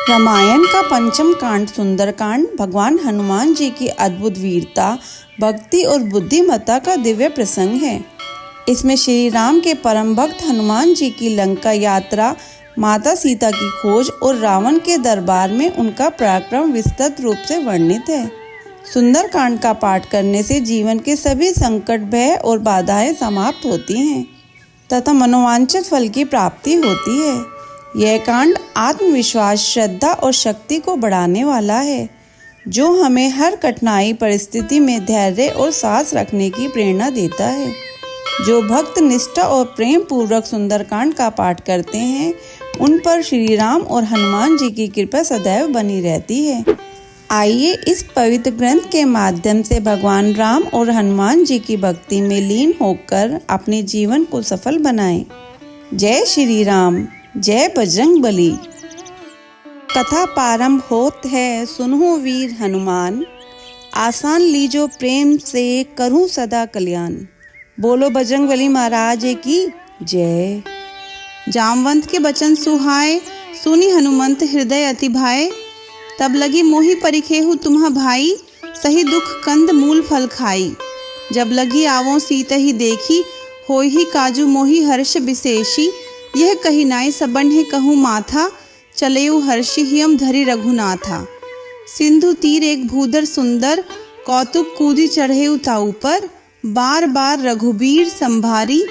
रामायण का पंचम कांड सुंदरकांड भगवान हनुमान जी की अद्भुत वीरता, भक्ति और बुद्धिमत्ता का दिव्य प्रसंग है। इसमें श्री राम के परम भक्त हनुमान जी की लंका यात्रा, माता सीता की खोज और रावण के दरबार में उनका पराक्रम विस्तृत रूप से वर्णित है। सुंदरकांड का पाठ करने से जीवन के सभी संकट, भय और बाधाएं समाप्त होती हैं तथा मनोवांछित फल की प्राप्ति होती है। यह कांड आत्मविश्वास, श्रद्धा और शक्ति को बढ़ाने वाला है, जो हमें हर कठिनाई परिस्थिति में धैर्य और साहस रखने की प्रेरणा देता है। जो भक्त निष्ठा और प्रेम पूर्वक सुंदरकांड का पाठ करते हैं, उन पर श्री राम और हनुमान जी की कृपा सदैव बनी रहती है। आइए इस पवित्र ग्रंथ के माध्यम से भगवान राम और हनुमान जी की भक्ति में लीन होकर अपने जीवन को सफल बनाएं। जय श्री राम, जय बजरंग बली। कथा प्रारंभ होत है, सुनो वीर हनुमान, आसान लीजो प्रेम से करूं सदा कल्याण। बोलो बजरंग बली महाराज की जय। जामवंत के बचन सुहाए, सुनी हनुमंत हृदय अति भाए। तब लगी मोहि परिखेहु तुम्हा भाई, सही दुख कंद मूल फल खाई। जब लगी आवो सीत ही देखी, होई ही काजू मोहि हर्ष विशेषी। यह कही नाई सबन है कहूँ माथा, चलेऊ हर्षि हियम धरि रघुनाथा। सिंधु तीर एक भूधर सुंदर, कौतुक कूदी चढ़ेऊ ताऊ पर। बार बार रघुबीर संभारी,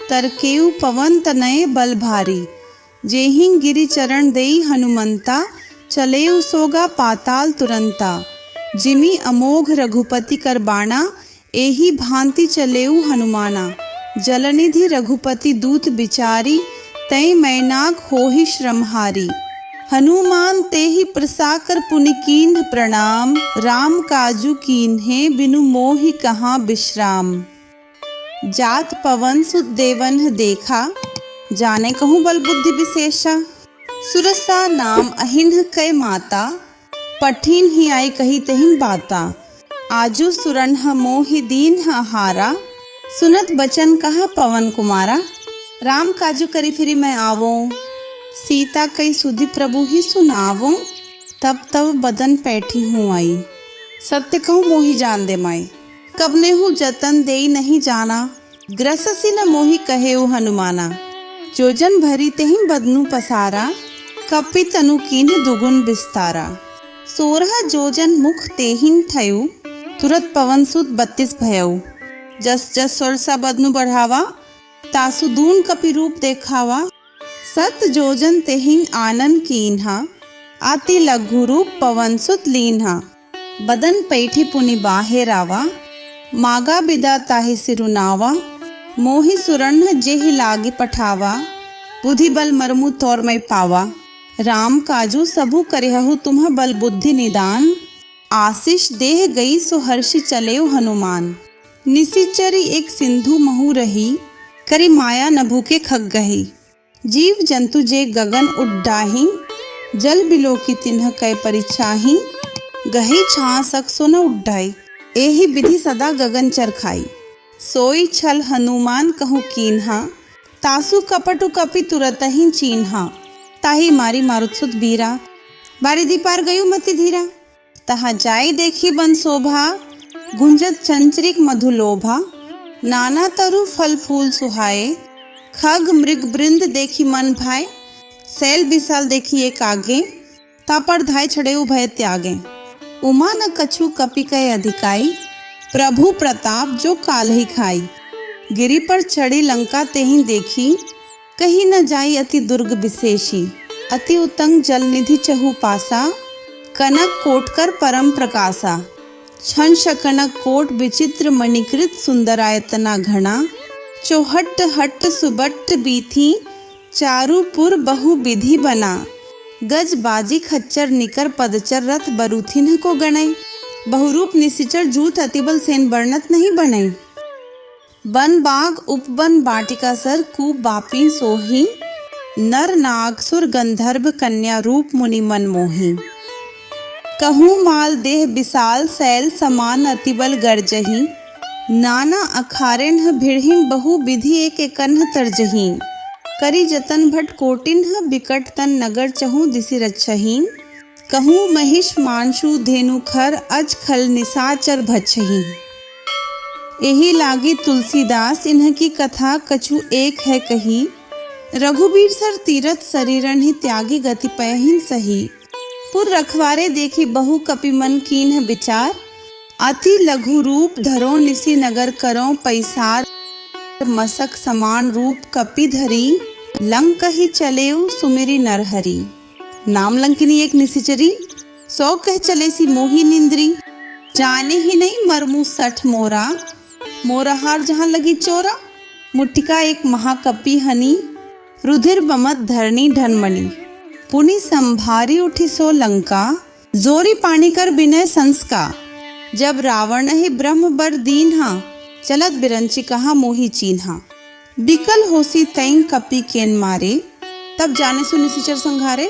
तरकेऊ पवन तनय बल भारी। जेहिं गिरि चरण देई हनुमंता, चलेऊ सोगा पाताल तुरंता। जिमि अमोघ रघुपति कर बाणा, एही भांति चलेऊ हनुमाना। जलनिधि रघुपति दूत बिचारी, तय मैनाक होहि श्रमहारी। हनुमान तेहि प्रसाकर पुनि कीन्ह प्रणाम, राम काजू कीन्हे बिनु मोहि कहाँ विश्राम। जात पवन सुत देवन देखा, जाने कहूँ बल बुद्धि विशेषा। सुरसा नाम अहिन्ह कै माता, पठिन ही आई कही तहिन बाता। आजू सुरन्ह मोहि दीन्ह हारा, सुनत बचन कहा पवन कुमारा। राम काजू करी फिरी मैं आवो, सीता कई सुधि प्रभु ही सुनावो। तब तब बदन पैठी हूँ आई, सत्य कहूँ मोहि जान दे माई। कबने हूँ जतन देई नहीं जाना, ग्रससी न मोहि कहेऊ हनुमाना। जोजन भरी तेहि बदनु पसारा, कपि तनु कीन्ह दुगुन विस्तारा। 16 जोजन मुख तेहिन थयु, तुरत पवन सुत 32 भयउ। जस जस सोरसा बदनु बढ़ावा, तासु दून कपि रूप देखावा। 7 जोजन तेहिं आनन कीन्हा, आति लघु रूप पवन सुत लीन्हा। बदन पैठी पुनि बाहेर आवा, मागा बिदा ताहि सिरुनावा। मोहि सुरन्ह जेहि लागी पठावा, बुद्धि बल मरमु तोर मैं पावा। राम काजू सबु करेहु तुम्ह बल बुद्धि निदान, आशीष देह गई सो हर्षि चलेऊ हनुमान। निशिचरी एक सिंधु महु रही, करी माया न भूखे खग गही। जीव जंतु जे गगन उड्डाही, जल बिलो की तिन्ह कै परिछाही। गही छासक सो न उड्डाई, एहि विधि सदा गगन चरखाई। सोई छल हनुमान कहूँ कीन्हा, तासु कपटु कपि तुरत ही चीन्हा। ताही मारी मारुतसुत बीरा, बारी दीपार गयु मति धीरा। तहाँ जाई देखी बन शोभा, गुंजत चंचरिक मधुलोभा। नाना तरु फल फूल सुहाए, खग मृग बृंद देखी मन भाए। सैल विशाल देखी एक आगे, तापर धाय छड़े भय त्यागे। उमा न कछु कपि कय अधिकाई, प्रभु प्रताप जो काल ही खाई। गिरि पर चढ़ी लंका तेहि देखी, कहीं न जाई अति दुर्ग विशेषी। अति उत्तंग जल निधि चहु पासा, कनक कोटकर परम प्रकाशा। छन शकनक कोट विचित्र मणिकृत, सुंदरायतना घना। चौहट्ट हट्ट सुबट्ट बीथी, चारुपुर बहु विधि बना। गज बाजी खच्चर निकर पदचर, रथ बरूथिन को गणई। बहुरूप निशिचर जूथ अतिबल सेन वर्णत नहीं बनई। वन बाग उपवन बाटिका सर, कूप बापी सोही। नर नाग सुर गंधर्व कन्या, रूप मुनि मन मोही। कहूँ माल देह विशाल, सैल समान अतिबल गर्जही। नाना अखारेन भिड़हिं, बहु विधि एक एकन्ह तरजही। करी जतन भट कोटिन, बिकट तन नगर चहु दिसि रच्छहीन। कहूँ महिष मांशु धेनु खर अज खल निसाचर भछही। यही लागी तुलसीदास इन्ह की कथा कछु एक है कही। रघुबीर सर तीरथ शरीरन ही त्यागी गति पयहिन सही। पुर रखवारे देखी बहु कपि मन कीन्ह विचार। अति लघु रूप धरो निसी नगर करो पैसार। मसक समान रूप कपि धरी लंक ही चलेउ सुमिरी नरहरि। नाम लंकिनी एक निशिचरी सौ कह चले सी मोही निंद्री। जाने ही नहीं मरमु सठ मोरा मोरा हार जहाँ लगी चोरा। मुट्टिका एक महाकपि हनी रुधिर बमत धरनी ढनमणि। पुनि संभारी उठी सो लंका जोरी पानी कर बिनय संस्का। जब रावण ही ब्रह्म बर दीन्हा चलत बिरंची कहा मोही चीन्हा। बिकल होसी तैं कपि केन मारे तब जाने सु निशिचर संघारे।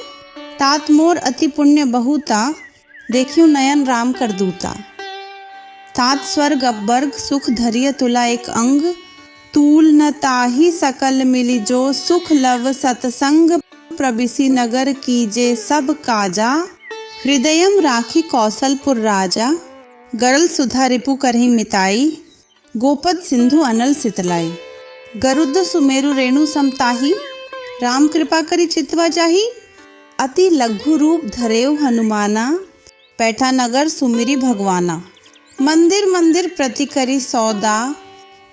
तात मोर अति पुण्य बहुता देखियो नयन राम कर दूता। तात स्वर्ग अपवर्ग सुख धरिय तुला एक अंग। तूल न ताही सकल मिली जो सुख लव सतसंग। प्रबिसी नगर कीजे सब काजा हृदयम राखी कौशलपुर राजा। गरल सुधा रिपु करही मिताई गोपद सिंधु अनल सितलाई। गरुड़ सुमेरु रेणु समताही राम कृपा करी चितवा जाही। अति लघु रूप धरेव हनुमाना पैठा नगर सुमिरी भगवाना। मंदिर मंदिर प्रति करी सौदा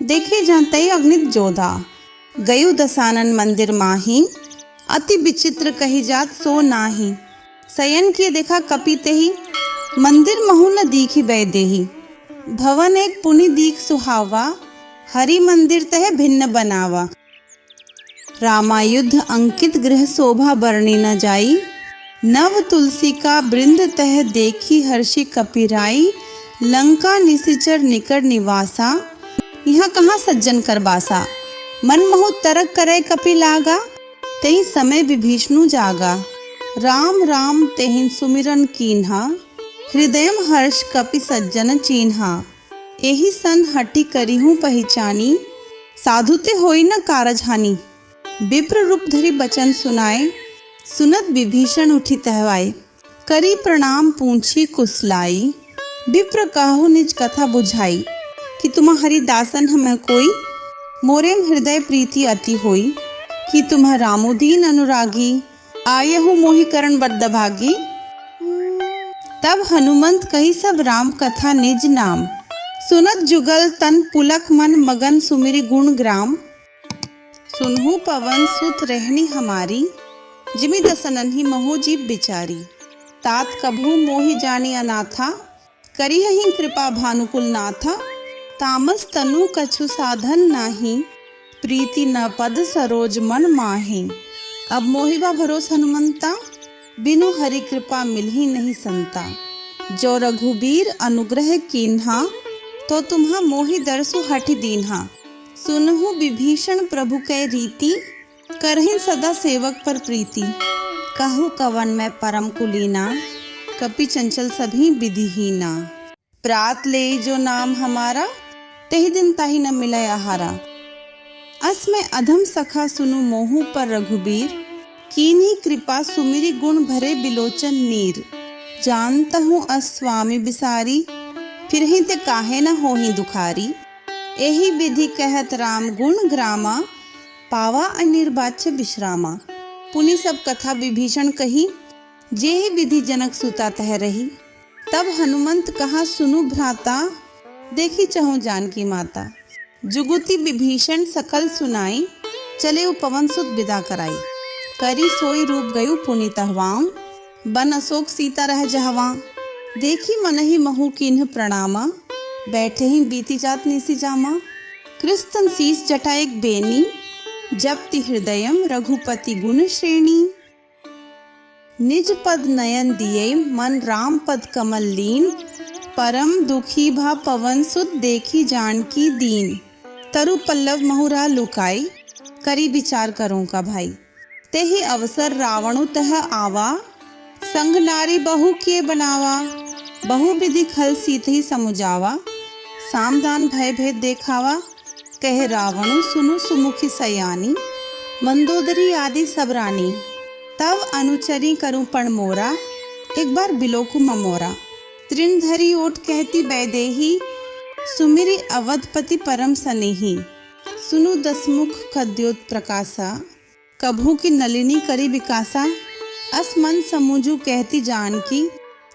देखे जानते अग्नित जोधा। गयु दसानन मंदिर माही अति विचित्र कही जात सो नाही। सयन किए देखा कपि तेहि मंदिर महु न दीखी बैदेही। भवन एक पुनि दीख सुहावा हरि मंदिर तह भिन्न बनावा। रामायुद्ध अंकित गृह शोभा बरनी न जाई। नव तुलसी का बृंद तह देखी हर्षि कपिराई। लंका निशिचर निकट निवासा यहाँ कहाँ सज्जन कर बासा। मन महु तरक करे कपि लागा तेहि समय विभीषणु जागा। राम राम तेहिन सुमिरन कीन्हा हृदयम हर्ष कपि सज्जन चीन्हा। एहि सन हटि करिहूँ पहचानी साधुते होई न कारज हानि। विप्र रूप धरि बचन सुनाए सुनत विभीषण उठी तहवाए। करी प्रणाम पूछी कुशलाई विप्र कहु निज कथा बुझाई। कि तुम्हारी दासन हम कोई मोरेम हृदय प्रीति अति होई। कि तुम्ह रामुदीन अनुरागी आयहु मोहि करण बद्ध भागी। तब हनुमंत कही सब राम कथा निज नाम। सुनत जुगल तन पुलक मन मगन सुमिरि गुण ग्राम। सुनहु पवन सुत रहनी हमारी जिमि दसनन ही महो जीव बिचारी। तात कभू मोहि जानी अनाथा करिहहि कृपा भानुकुल नाथा। तामस तनु कछु साधन नाही प्रीति न पद सरोज मन माही। अब मोहिबा भरोस हनुमंता बिनु हरि कृपा मिलही नहीं संता। जो रघुबीर अनुग्रह कीन्हा तो तुम्हा मोहि दरसु हठि दीन्हा। सुनहु विभीषण प्रभु कै रीति करहिन सदा सेवक पर प्रीति। कहु कवन मैं परम कुलीना कपि चंचल सभी विधिहीना। प्रात ले जो नाम हमारा तेहि दिन ताहि न मिलय आहारा। अस में अधम सखा सुनु मोहु पर रघुबीर। कीन्ही कृपा सुमिरि गुण भरे बिलोचन नीर। जानता हूँ अस स्वामी बिसारी फिर ही ते काहे न होही दुखारी। एही विधि कहत राम गुण ग्रामा पावा अनिर्वाच्य विश्रामा। पुनि सब कथा विभीषण कही जेहि विधि जनक सुता तह रही। तब हनुमंत कहा सुनु भ्राता देखी चहु जानकी माता। जुगुति विभीषण सकल सुनाई चले पवन सुत विदा कराई। करी सोई रूप गयु पुनि तहवाम बन अशोक सीता रह जहवा। देखी मन ही महु कीन्ह प्रणामा बैठे ही बीती जात निसी जामा। कृस्तन शीस जटा एक बेनी जपति हृदयम रघुपति गुण श्रेणी। निज पद नयन दिए मन राम पद कमल लीन। परम दुखी भा पवन सुत देखी जानकी दीन। तरु पल्लव महुरा लुकाई करी विचार करो का भाई। तेहि अवसर रावणु तह आवा संग नारी बहु किए बनावा। बहु विधि खल सीत ही समुझावा सामदान भय भेद देखावा। कह रावणु सुनु सुमुखी सयानी मंदोदरी आदि सब रानी। तब अनुचरी करूं पण मोरा एक बार बिलोकु ममोरा तृण धरी ओट कहती बैदेही, सुमिरी अवधपति परम सनेही। सुनु दसमुख खद्योत प्रकाशा, कभू की नलिनी करी विकासा। अस मन समूजू कहती जान की,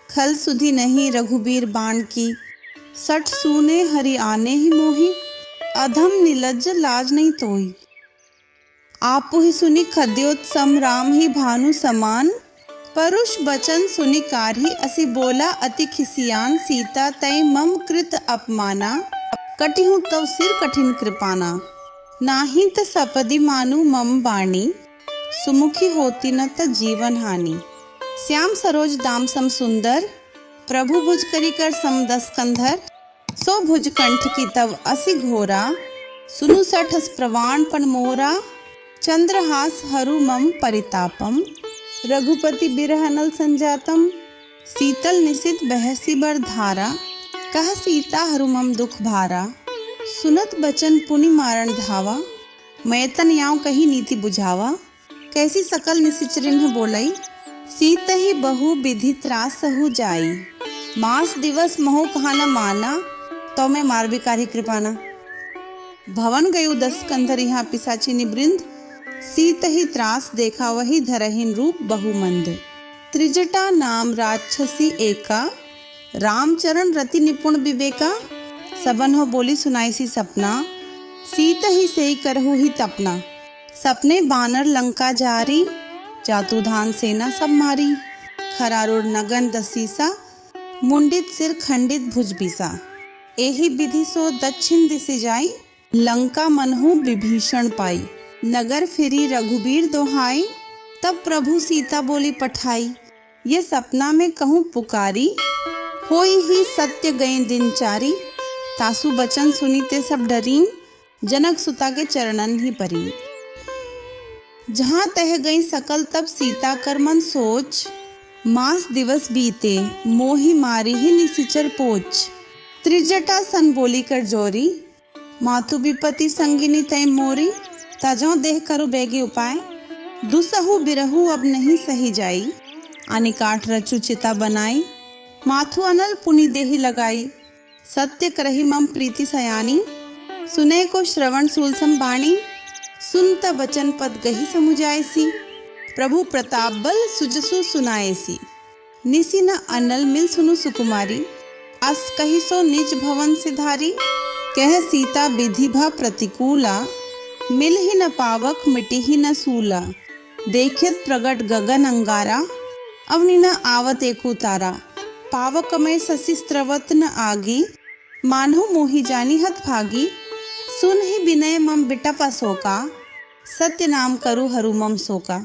खल सुधी नहीं रघुबीर बाण की। सठ सूने हरि आने ही मोही, अधम निलज्ज लाज नहीं तोही। आपु ही सुनी खद्योत सम राम ही भानु समान। परुष बचन सुनी कारही असि बोला अति खिसियान। सीता तय मम कृत अपमाना, कटिहूँ तव सिर कठिन कृपाना। नाही त सपदि मानु मम बाणी, सुमुखी होती न त जीवन हानि। श्याम सरोज दाम सम सुंदर, प्रभु भुज करी कर सम दस कंधर। सो भुज कंठ की तव असि घोरा, सुनु सठस प्रवाण पण मोरा। चंद्रहास हरु मम परितापम, रघुपति बिरहनल संजातम। शीतल निशित बहसी बर धारा, कह सीता हरु मम दुख भारा। सुनत बचन पुनि मारण धावा, मैतन याव कही नीति बुझावा। कैसी सकल निशिचरिन बोलई, सीत ही बहु विधि त्रास सहु जाई। मास दिवस महु कहा न माना, तो मैं मार बिकारी कृपाना। भवन गयु दस कंधर यहाँ पिसाची निवृंद। सीत ही त्रास देखा वही धरहीन रूप बहुमंद। त्रिजटा नाम राक्षसी एका, रामचरण रति निपुण विवेका। सबन हो बोली सुनाई सी सपना, सीत ही से करहु ही तपना। सपने बानर लंका जारी, जातु धान सेना सब मारी। खरारुर नगन दसीसा, मुंडित सिर खंडित भुज बीसा। एही विधि सो दक्षिण दिशि जाई, लंका मनहु विभीषण पाई। नगर फिरी रघुबीर दोहाई, तब प्रभु सीता बोली पठाई। ये सपना में कहूँ पुकारी, होई ही सत्य गए दिन चारी। तासु बचन सुनीते सब डरीन, जनक सुता के चरणन ही परी। जहाँ तह गई सकल तब सीता कर मन सोच। मास दिवस बीते मोहि मारी ही निसिचर पोच। त्रिजटा सन बोली कर जोरी, मातु विपति संगिनी तय मोरी। तजो देह करु बेगे उपाय, दुसहु बिरहु अब नहीं सही जाई। आनी काठ रचु चिता बनाई, माथु अनल पुनि देहि लगाई। सत्य करही मम प्रीति सयानी, सुने को श्रवण सूलसम बाणी। सुनत बचन पद गही समुझाएसी, प्रभु प्रताप बल सुजसु सुनाएसी। निसी न अनल मिल सुनु सुकुमारी, अस कही सो निज भवन सिधारी। कह सीता विधि भा प्रतिकूला, मिल ही न पावक मिटी ही न सूला। देखित प्रगट गगन अंगारा, अवनि न आवत एकु तारा। पावक में ससी स्त्रवत न आगी, मानहु मोहि जानी हत भागी। सुन ही विनय मम बिटप अशोका, सत्य नाम करु हरु मम शोका।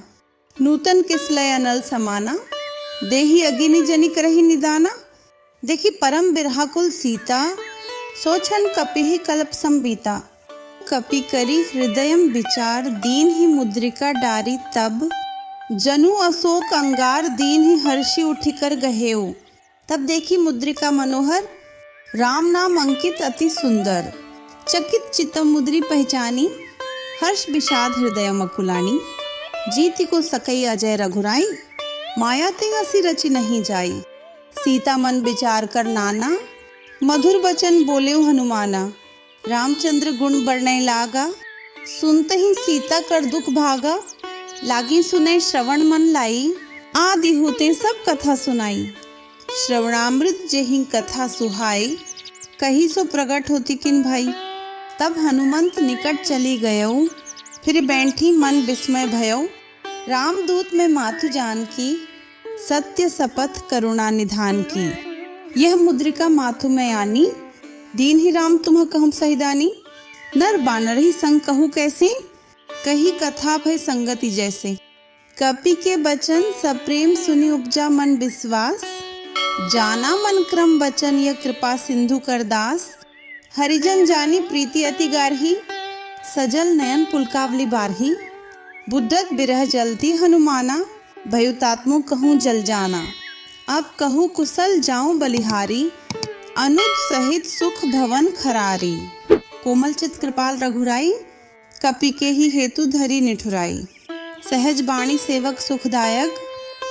नूतन किसलय अनल समाना, देही अगिनि जनि करहि निदाना। देखी परम बिरहाकुल सीता, सोचन कपिहि कल्प संबीता। कपि करी हृदयम विचार, दीन ही मुद्रिका डारी तब। जनु अशोक अंगार, दीन ही हर्षि उठिकर गहेऊ। तब देखी मुद्रिका मनोहर, राम नाम अंकित अति सुंदर। चकित चित्तम मुद्री पहचानी, हर्ष विषाद हृदय मकुलानी। जीति को सकई अजय रघुराई, माया ते असी रचि नहीं जाई। सीता मन विचार कर नाना, मधुर बचन बोले हनुमाना। रामचंद्र गुण बरनै लागा, सुनते ही सीता कर दुख भागा। लागी सुने श्रवण मन लाई, आदि होते सब कथा सुनाई। श्रवणामृत जेहि कथा सुहाई, कही सो प्रगट होती किन भाई। तब हनुमंत निकट चली गयो, फिर बैठी मन विस्मय भयो। रामदूत में माथु जान की, सत्य शपथ करुणा निधान की। यह मुद्रिका माथु में आनी, दीन ही राम तुम्ह कहूँ सहिदानी। नर बानर ही संग कहूँ कैसे, कही कथा भय संगति जैसे। कपि के बचन सप्रेम सुनि उपजा मन विश्वास। जाना मन क्रम बचन यह कृपा सिंधु कर दास। हरिजन जानी प्रीति अति गारही, सजल नयन पुलकावली बारही। बुद्धत बिरह जलती हनुमाना, भयुतात्मो कहूँ जल जाना। अब कहूँ कुशल जाऊं बलिहारी, अनुज सहित सुख भवन खरारी। कोमल चित कृपाल रघुराई, कपि के ही हेतु धरी निठुराई। सहज बाणी सेवक सुखदायक,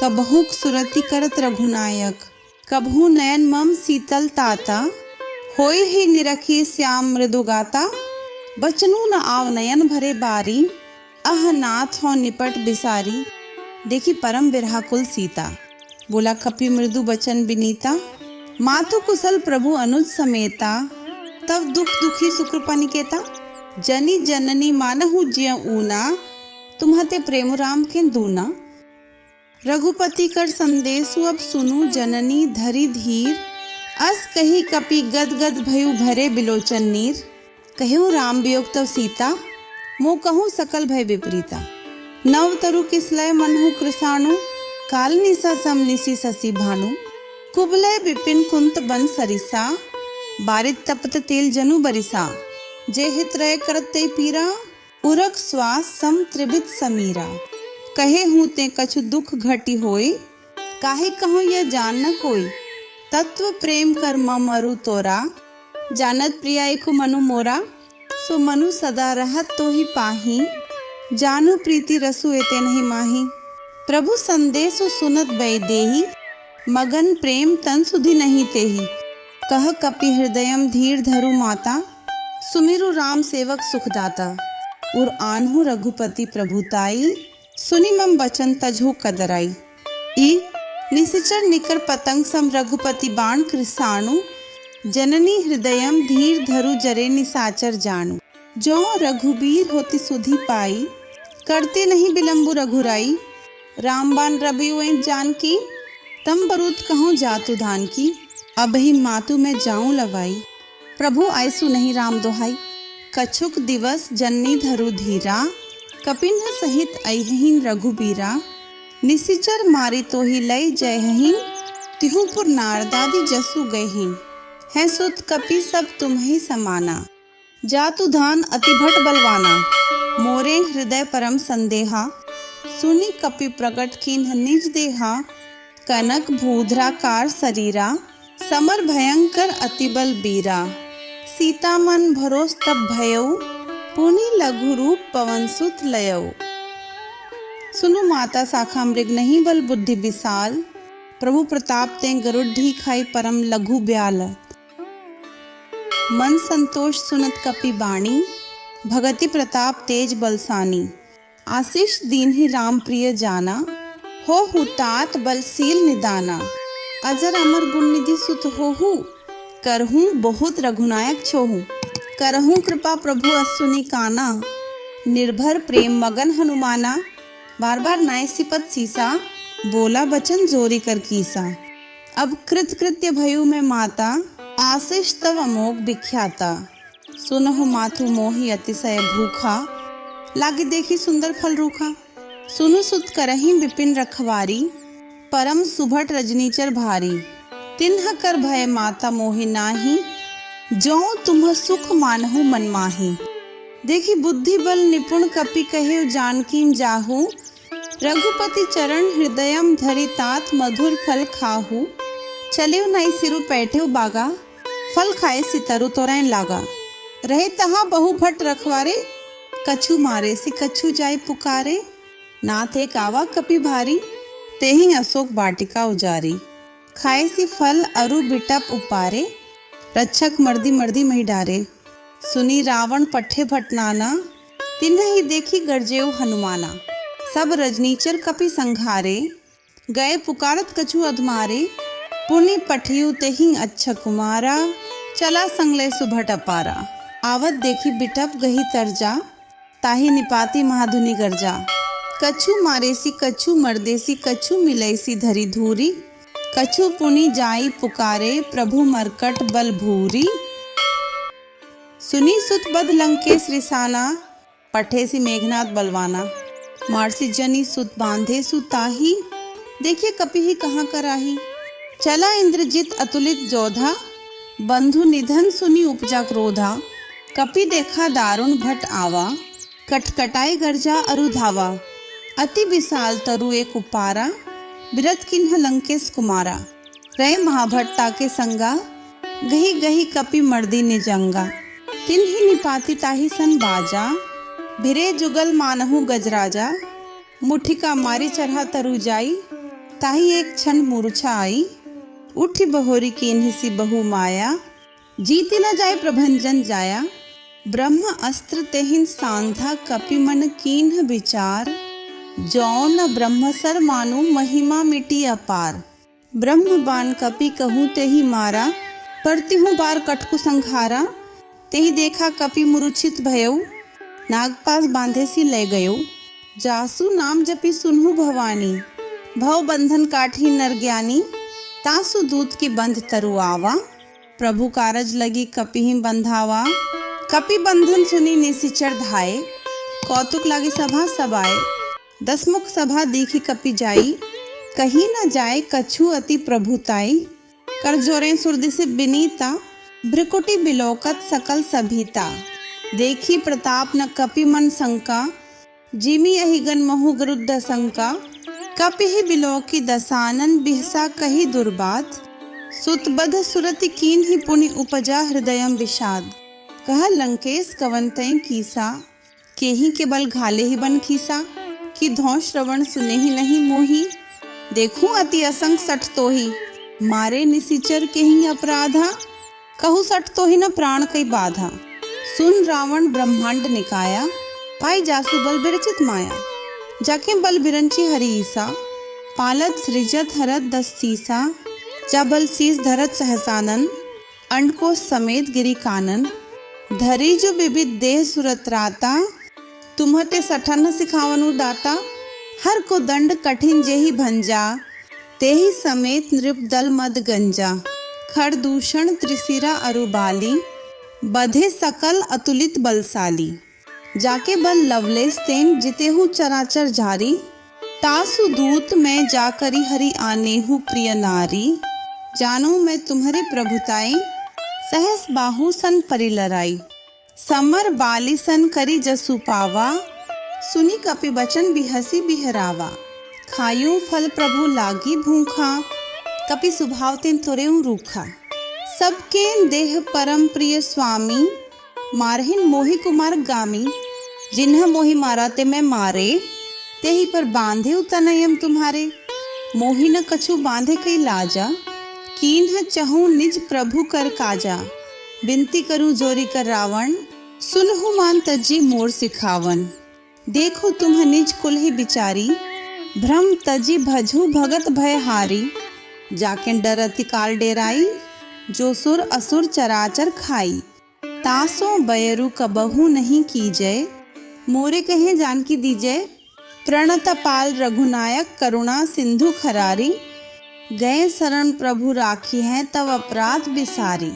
कबहू सुरति करत रघुनायक, कबहू नयन मम शीतल ताता, होय ही निरखी श्याम मृदु गाता, बचनू न आव नयन भरे बारी, अह नाथ हो निपट बिसारी। देखी परम विरहाकुल सीता, बोला कपि मृदु बचन बिनीता, मातु कुशल प्रभु अनुज समेता, तब दुख दुखी सुकृपा निकेता, जनी जननी मानहु ज्यों ऊना, तुम्हते प्रेम राम के दूना। रघुपति कर संदेशु अब सुनु जननी धरी धीर, अस कही कपि गद गद भयु भरे बिलोचन नीर, कहूँ राम वियोग तव सीता, मो कहूँ सकल भय विपरीता। नव तरु किसलय मनहु कृसाणु, काल निशा सम निशि शशि भानु, कुबलय विपिन कुंत बन सरिसा, बारित तपत तेल जनु बरिसा, जे हित रय करत ते पीरा, उरक श्वास सम त्रिबित समीरा। कहे हूँ ते कछु दुख घटी होई, काहे कहूँ यह जान न कोई, तत्व प्रेम कर मरु तोरा, जानत प्रिया एको मनु मोरा, सो मनु सदा रहत तो ही पाही, जानू प्रीति रसु एते नहीं माही। प्रभु संदेशु सुनत बैदेही, मगन प्रेम तन सुधि नहीं तेही, कह कपि हृदयम धीर धरु माता, सुमिरु राम सेवक सुखदाता। उर आन्हु रघुपति प्रभुताई, सुनि मम बचन तजहु कदराई। ई निशिचर निकर पतंग सम रघुपति बाण कृसाणु, जननी हृदयम धीर धरु जरे निसाचर जानू। जो रघुबीर होती सुधि पाई, करते नहीं बिलम्बु रघुराई, रामबान रबियुं जानकी, तम बरूत कहूँ जातु धान की, अब ही मातु में जाऊं लवाई। प्रभु आयसु नहीं राम दोहाई, कछुक दिवस जननी धरु धीरा, कपिन्ह सहित अहिन रघुबीरा, निशिचर मारी तो ही लय जयहिन, तिहुपुर नारदादि जसु गयहिन। है सुत कपि सब तुम्हि समाना, जातु धान अति भट बलवाना, मोरे हृदय परम संदेहा, सुनि कपि प्रकट कीन्ह निज देहा, कनक भूधराकार शरीरा, समर भयंकर अति बल बीरा। सीता मन भरोस तब भयउ, पुनि लघु रूप पवन सुत लयउ। सुनु माता शाखा मृग नहीं बल बुद्धि विशाल, प्रभु प्रताप ते गरुड्ढी खाई परम लघु ब्याल। मन संतोष सुनत कपि बाणी, भगति प्रताप तेज बलसानी, आशीष दीन ही राम प्रिय जाना, हो हुतात बलशील निदाना। अजर अमर गुण निधि सुत होहु, करहूँ बहुत रघुनायक छोहू, करहूँ कृपा प्रभु असुनि काना, निर्भर प्रेम मगन हनुमाना। बार बार नाय सिपत सीसा, बोला बचन जोरी कर कीसा। अब कृत कृत्य भयु में माता, आशीष तव अमोघ विख्याता। सुनहु माथु मोहि अतिशय भूखा, लागे देखी सुंदर फल रूखा। सुनु सुत करही विपिन रखवारी, परम सुभट रजनीचर भारी। तिन्ह कर भय माता मोहि नाही, जो तुम सुख मानहु मन माही। देखी बुद्धि बल निपुण कपि कहे जानकी जाहू, रघुपति चरण हृदयम धरि तात मधुर फल खाहू। चलियो नाई सिरु पैठेउ बागा, फल खाए सितरु तोरैन लागा। रहे तहाँ बहु भट रखवारे, कछु मारे से कछु जाय पुकारे। नाथ एक आवा कपि भारी, तेहि अशोक वाटिका उजारी। खाए सी फल अरु बिटप उपारे, रक्षक मर्दी मर्दी मही डारे। सुनी रावण पट्ठे भटनाना, तिन्ह ही देखी गरजेउ हनुमाना। सब रजनीचर कपि संघारे, गए पुकारत कछु अधमारे। पुनि पठियु तेहि अच्छा कुमारा, चला संगले सुभट अपारा। आवत देखी बिटप गही तरजा, ताही निपाती महाधुनि गर्जा। कछु मारेसी कछु मर्देसी, कछु मिलैसी धरी धूरी। कछु पुनि जाई पुकारे, प्रभु मरकट बल भूरी। सुनी सुत बद लंकेश रिसाना, पठे सी मेघनाथ बलवाना। मारसी जनी सुत बांधे सुताही, देखिए कपि ही कहाँ कराही। चला इंद्रजित अतुलित जोधा, बंधु निधन सुनी उपजा क्रोधा। कपि देखा दारुण भट आवा, कटकटाई गर्जा अरु धावा। अति विशाल तरु एक उपारा, बिरत किन्ह लंकेश कुमारा। रहे महाभट्टा के संगा, गही गही कपि मर्दी निजंगा। तिन्हि निपाति ताहि सन बाजा, भिरे जुगल मानहु गजराजा। मुठिका मारी चढ़ा तरु जाई, ताही एक क्षण मूर्छा आई, उठी बहोरी कीन्ही सी बहु माया, जीती न जाए प्रभंजन जाया, ब्रह्म अस्त्र तेहिन सांधा कपि मन कीन्ह विचार, जौन ब्रह्मसर मानु महिमा मिटी अपार। ब्रह्म बाण कपि कहूँ तेहि मारा, परतिहूँ बार कटकु संघारा, तेहि देखा कपि मूर्छित भयउ, नागपास बांधे सी ले गयो, जासु नाम जपि सुनहु भवानी, भव बंधन काठी नर ज्ञानी, तासु दूत की बंध तरुआवा, प्रभु कारज लगी कपि बंधावा, कपि बंधन सुनी निशिचर धाये, कौतुक लागी सभा सबाए, दसमुख सभा दीखी कपि जाई, कहीं न जाए कछु अति प्रभुताई, कर जोरे सुरदिसि बिनीता, भ्रिकुटि बिलोकत सकल सभीता, देखी प्रताप न कपि मन शंका, जिमि अहिगन महु गरुद्ध शंका, कपि ही बिलोकी दसानन बिहसा कही दुर्बात, सुतबध सुरति कीन्ही पुनि उपजा हृदयम विषाद, कह लंकेश कवंतय कीसा, केहि के बल घाले ही बन खीसा, कि धौ श्रवण सुने ही नहीं मोही, देखूं अति असंग सठ तोही, मारे निशिचर केहि अपराधा, कहु सठ तोही न प्राण कई बाधा, सुन रावण ब्रह्मांड निकाया, पाई जासु बल बिरचित माया, जाके बल बिरंची हरि ईसा, पालत सृजत हरत दस सीसा, जा बल शीस धरत सहसानन, अंडकोश समेत गिरी कानन, धरी जो विविध देह सुरत राता, तुम्हते सठन सिखावनु दाता, हर को दंड कठिन जेहि भंजा, तेहि समेत नृप दल मद गंजा, खड़ दूषण त्रिशिरा अरुबाली, बधे सकल अतुलित बलशाली, जाके बल लवलेस तेन जितेहु चराचर झारी, तासु दूत मैं जाकरी हरि आनेहु प्रिय नारी, जानू मैं तुम्हारे प्रभुताई, सहस बाहु सन परिलराई, समर बाली सन करी जसु पावा, सुनी कपि बचन बिहसी बिहरावा, खायूं फल प्रभु लागी भूखा, कपि सुभाव तेन तुरेऊं रूखा, सबके देह परम प्रिय स्वामी, मारहिन मोहि कुमार गामी, जिन्ह मोहि मारा ते मैं मारे, तेहि पर बांधे तनयम तुम्हारे, मोहि न कछु बांधे कई लाजा, कीन्ह चहूं निज प्रभु कर काजा, बिनती करूं जोरी कर रावण, सुनहु मान तजी मोर सिखावन, देखो तुम निज कुल ही बिचारी, भ्रम तजी भजू भगत भय हारी, जाके डर अति काल डेराई, जो सुर असुर चराचर खाई, तासों बयरु कबहु नहीं कीजय, मोरे कहे जानकी दीजय, प्रणत पाल रघुनायक करुणा सिंधु खरारी, गए शरण प्रभु राखी हैं तव अपराध बिसारी,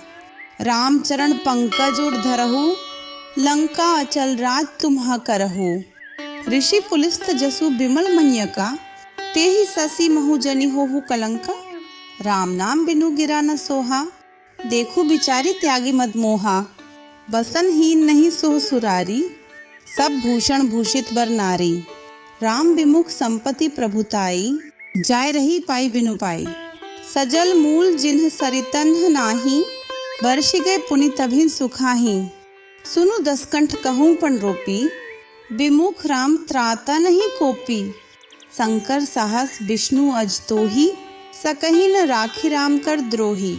रामचरण पंकज उर धरहु, लंका अचल राज तुम्हा करहु, ऋषि पुलिस्त जसु बिमल मन्यका, तेहि ससी महु जनि होहु कलंका, राम नाम बिनु गिरा न सोहा, देखो बिचारी त्यागी मद मोहा, बसन हीन नहीं सोह सुरारी, सब भूषण भूषित बर नारी, राम विमुख संपत्ति प्रभुताई, जाय रही पाई बिनु पाई, सजल मूल जिन्ह सरितन नाही, वर्षि गए पुनि तभिन सुखाही, सुनु दसकंठ कहूँ पन रोपी, विमुख राम त्राता नहीं कोपी, शंकर साहस विष्णु अज तोही, सकहि न राखी राम कर द्रोही,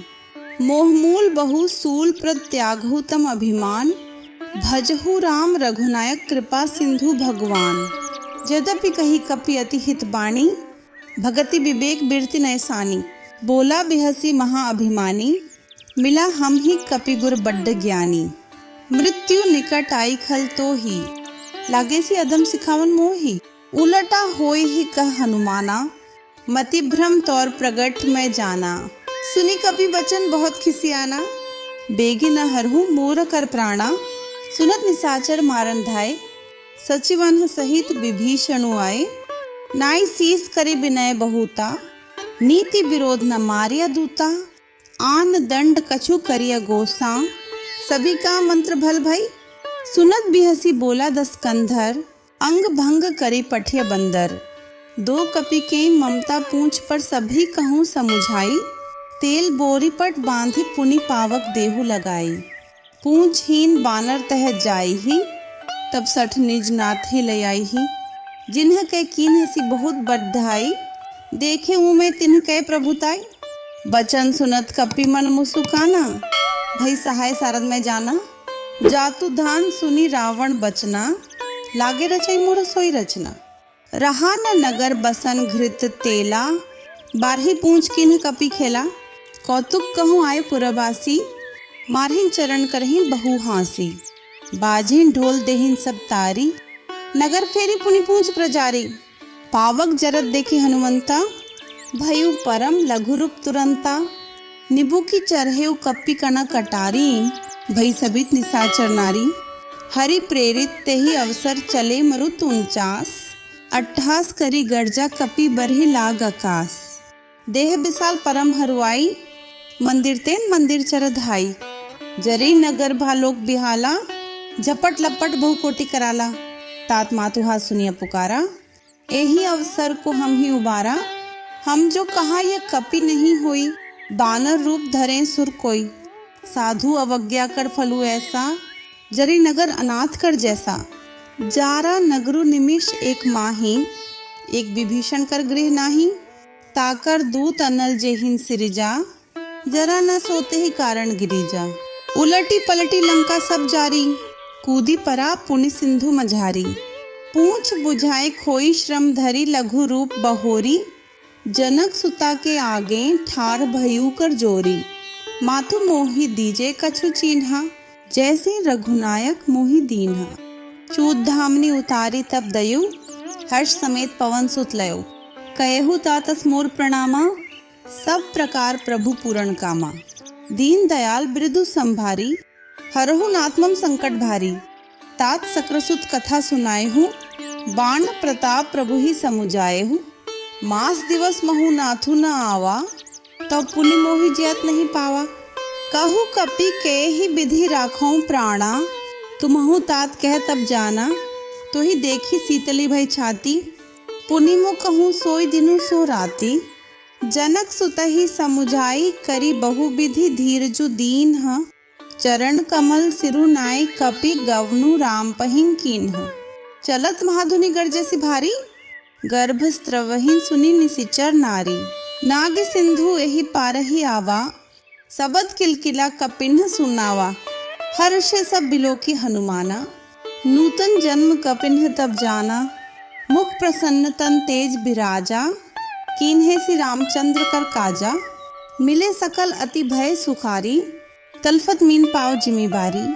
मोहमूल बहु सूल प्रत्यागहु तम अभिमान, भजहु राम रघुनायक कृपा सिंधु भगवान, यद्यपि कही कपि अति हित बाणी, भगति विवेक बिरति नैसानी, बोला बिहसी महा अभिमानी, मिला हम ही कपि गुर बड्ड ज्ञानी, मृत्यु निकट आई खल तो ही, लागे सी अदम सिखावन मोही, उलटा होय ही कह हनुमाना, मति भ्रम तौर प्रगट में जाना, सुनी कपि बचन बहुत खिसियाना, बेगी न हरहु मोर कर प्राणा, सुनत निसाचर मारन धाय, सचिवन सहित विभीषणु आए, नाई शीस करे विनय बहुता, नीति विरोध न मारिया दूता, आन दंड कछु करिया गोसा, सभी का मंत्र भल भई, सुनत बिहसी बोला दस कंधर, अंग भंग करे पठिया बंदर, दो कपि के ममता पूंछ पर सभी कहूँ समुझाई, तेल बोरी पट बांधी पुनि पावक देहु लगाई, पूंछहीन बानर तह जाई ही, तब सठ निज नाथ ही ले आई ही, जिन्ह के कीन्ह सी बहुत बधाई, देखे हूँ मैं तिन्ह कै प्रभुताई, बचन सुनत कपि मन मुसुकाना। भई सहाय सारद में जाना, जातु धान सुनी रावण बचना। लागे रचई मोर सोई रचना, रहा न नगर बसन घृत तेला। बारही पूंछ किन्ह कपि खेला, कौतुक कहूँ आए पुरबासी। मारहिन चरण करहिन बहु हांसी, बाजिन ढोल देहिन सब तारी। नगर फेरी पुनि पूंछ प्रजारी, पावक जरत देखी हनुमंता। भयु परम लघु रूप तुरंता, निबु की चरहेउ कपि कण कटारी। भई सबित निशाचर नारी, हरि प्रेरित तेहि अवसर चले मरुत 49। अट्ठास करी गर्जा कपि बरहि लाग आकाश। देह विशाल परम हरुआई, मंदिर तेन मंदिर चरधाई। जरी नगर भालोक बिहाला, झपट लपट बहुकोटि कराला। तात मातु हाथ सुनिया पुकारा, यही अवसर को हम ही उबारा। हम जो कहा यह कपि नहीं होई, बानर रूप धरे सुर कोई। साधु अवज्ञा कर फलु ऐसा, जरी नगर अनाथ कर जैसा। जारा नगरु निमिष एक माही, एक विभीषण कर गृह नाही। ताकर दूत अनल जेहिन सिरिजा, जरा न सोते ही कारण गिरिजा। उलटी पलटी लंका सब जारी, कूदी परा पुनि सिंधु मझारी। पूंछ बुझाए खोई श्रम धरी, लघु रूप बहोरी। जनक सुता के आगे ठार भयु कर जोरी। माथु मोहि दीजे कछु चिन्हा, जैसे रघुनायक मोहि दीन्हा। चूत धामनी उतारी तब दयु, हर्ष समेत पवन सुत लयो। कयहु तातस मोर प्रणामा, सब प्रकार प्रभु पूरण कामा। दीन दयाल बिरदु संभारी, हरहु नाथमम संकट भारी। तात सक्रसुत कथा सुनाए हूँ, बाण प्रताप प्रभु ही समुझाए हूँ। मास दिवस महु नाथु न आवा, तब पुनि मोहि जयत नहीं पावा। कहु कपि के ही विधि राखौं प्राणा, तुमहु तात कह तब जाना। तो ही देखी शीतली भई छाती, पुनि मो कहूँ सोई दिनु सो राती। जनक सुत ही समुझाई, करी बहु विधि धीरजु दीन्ह। चरण कमल सिरु नाय, कपि गवनु राम पहिं कीन्ह। चलत महाधुनि गर्जसि भारी, गर्भ स्त्रवहिं सुनि निशिचर नारी। नाग सिंधु एहि पारहि आवा, सबद किलकिला कपिन्ह सुनावा। हर्षे सब बिलोकी हनुमाना, नूतन जन्म कपिन्ह तब जाना। मुख प्रसन्न तन तेज बिराजा, कीन्हे श्री रामचंद्र कर काजा। मिले सकल अति भय सुखारी, तलफत मीन पाव जिमीबारी।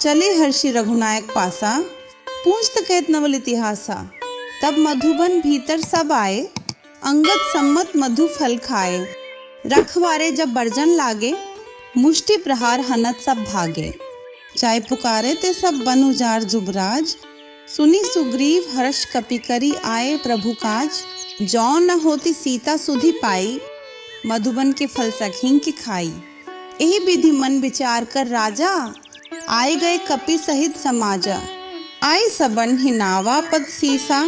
चले हर्षि रघुनायक पासा, पूछत कहत नवल इतिहासा। तब मधुबन भीतर सब आए, अंगद सम्मत मधु फल खाए। रखवारे जब बर्जन लागे, मुष्टि प्रहार हनत सब भागे। चाय पुकारे ते सब बन उजार जुबराज, सुनी सुग्रीव हर्ष कपि करी आए प्रभु काज। जौ न होती सीता सुधि पाई, मधुबन के फल सखीं की खाई। यही विधि मन विचार कर राजा, आए गए कपि सहित समाजा। आए सबन ही नावा पद सीसा,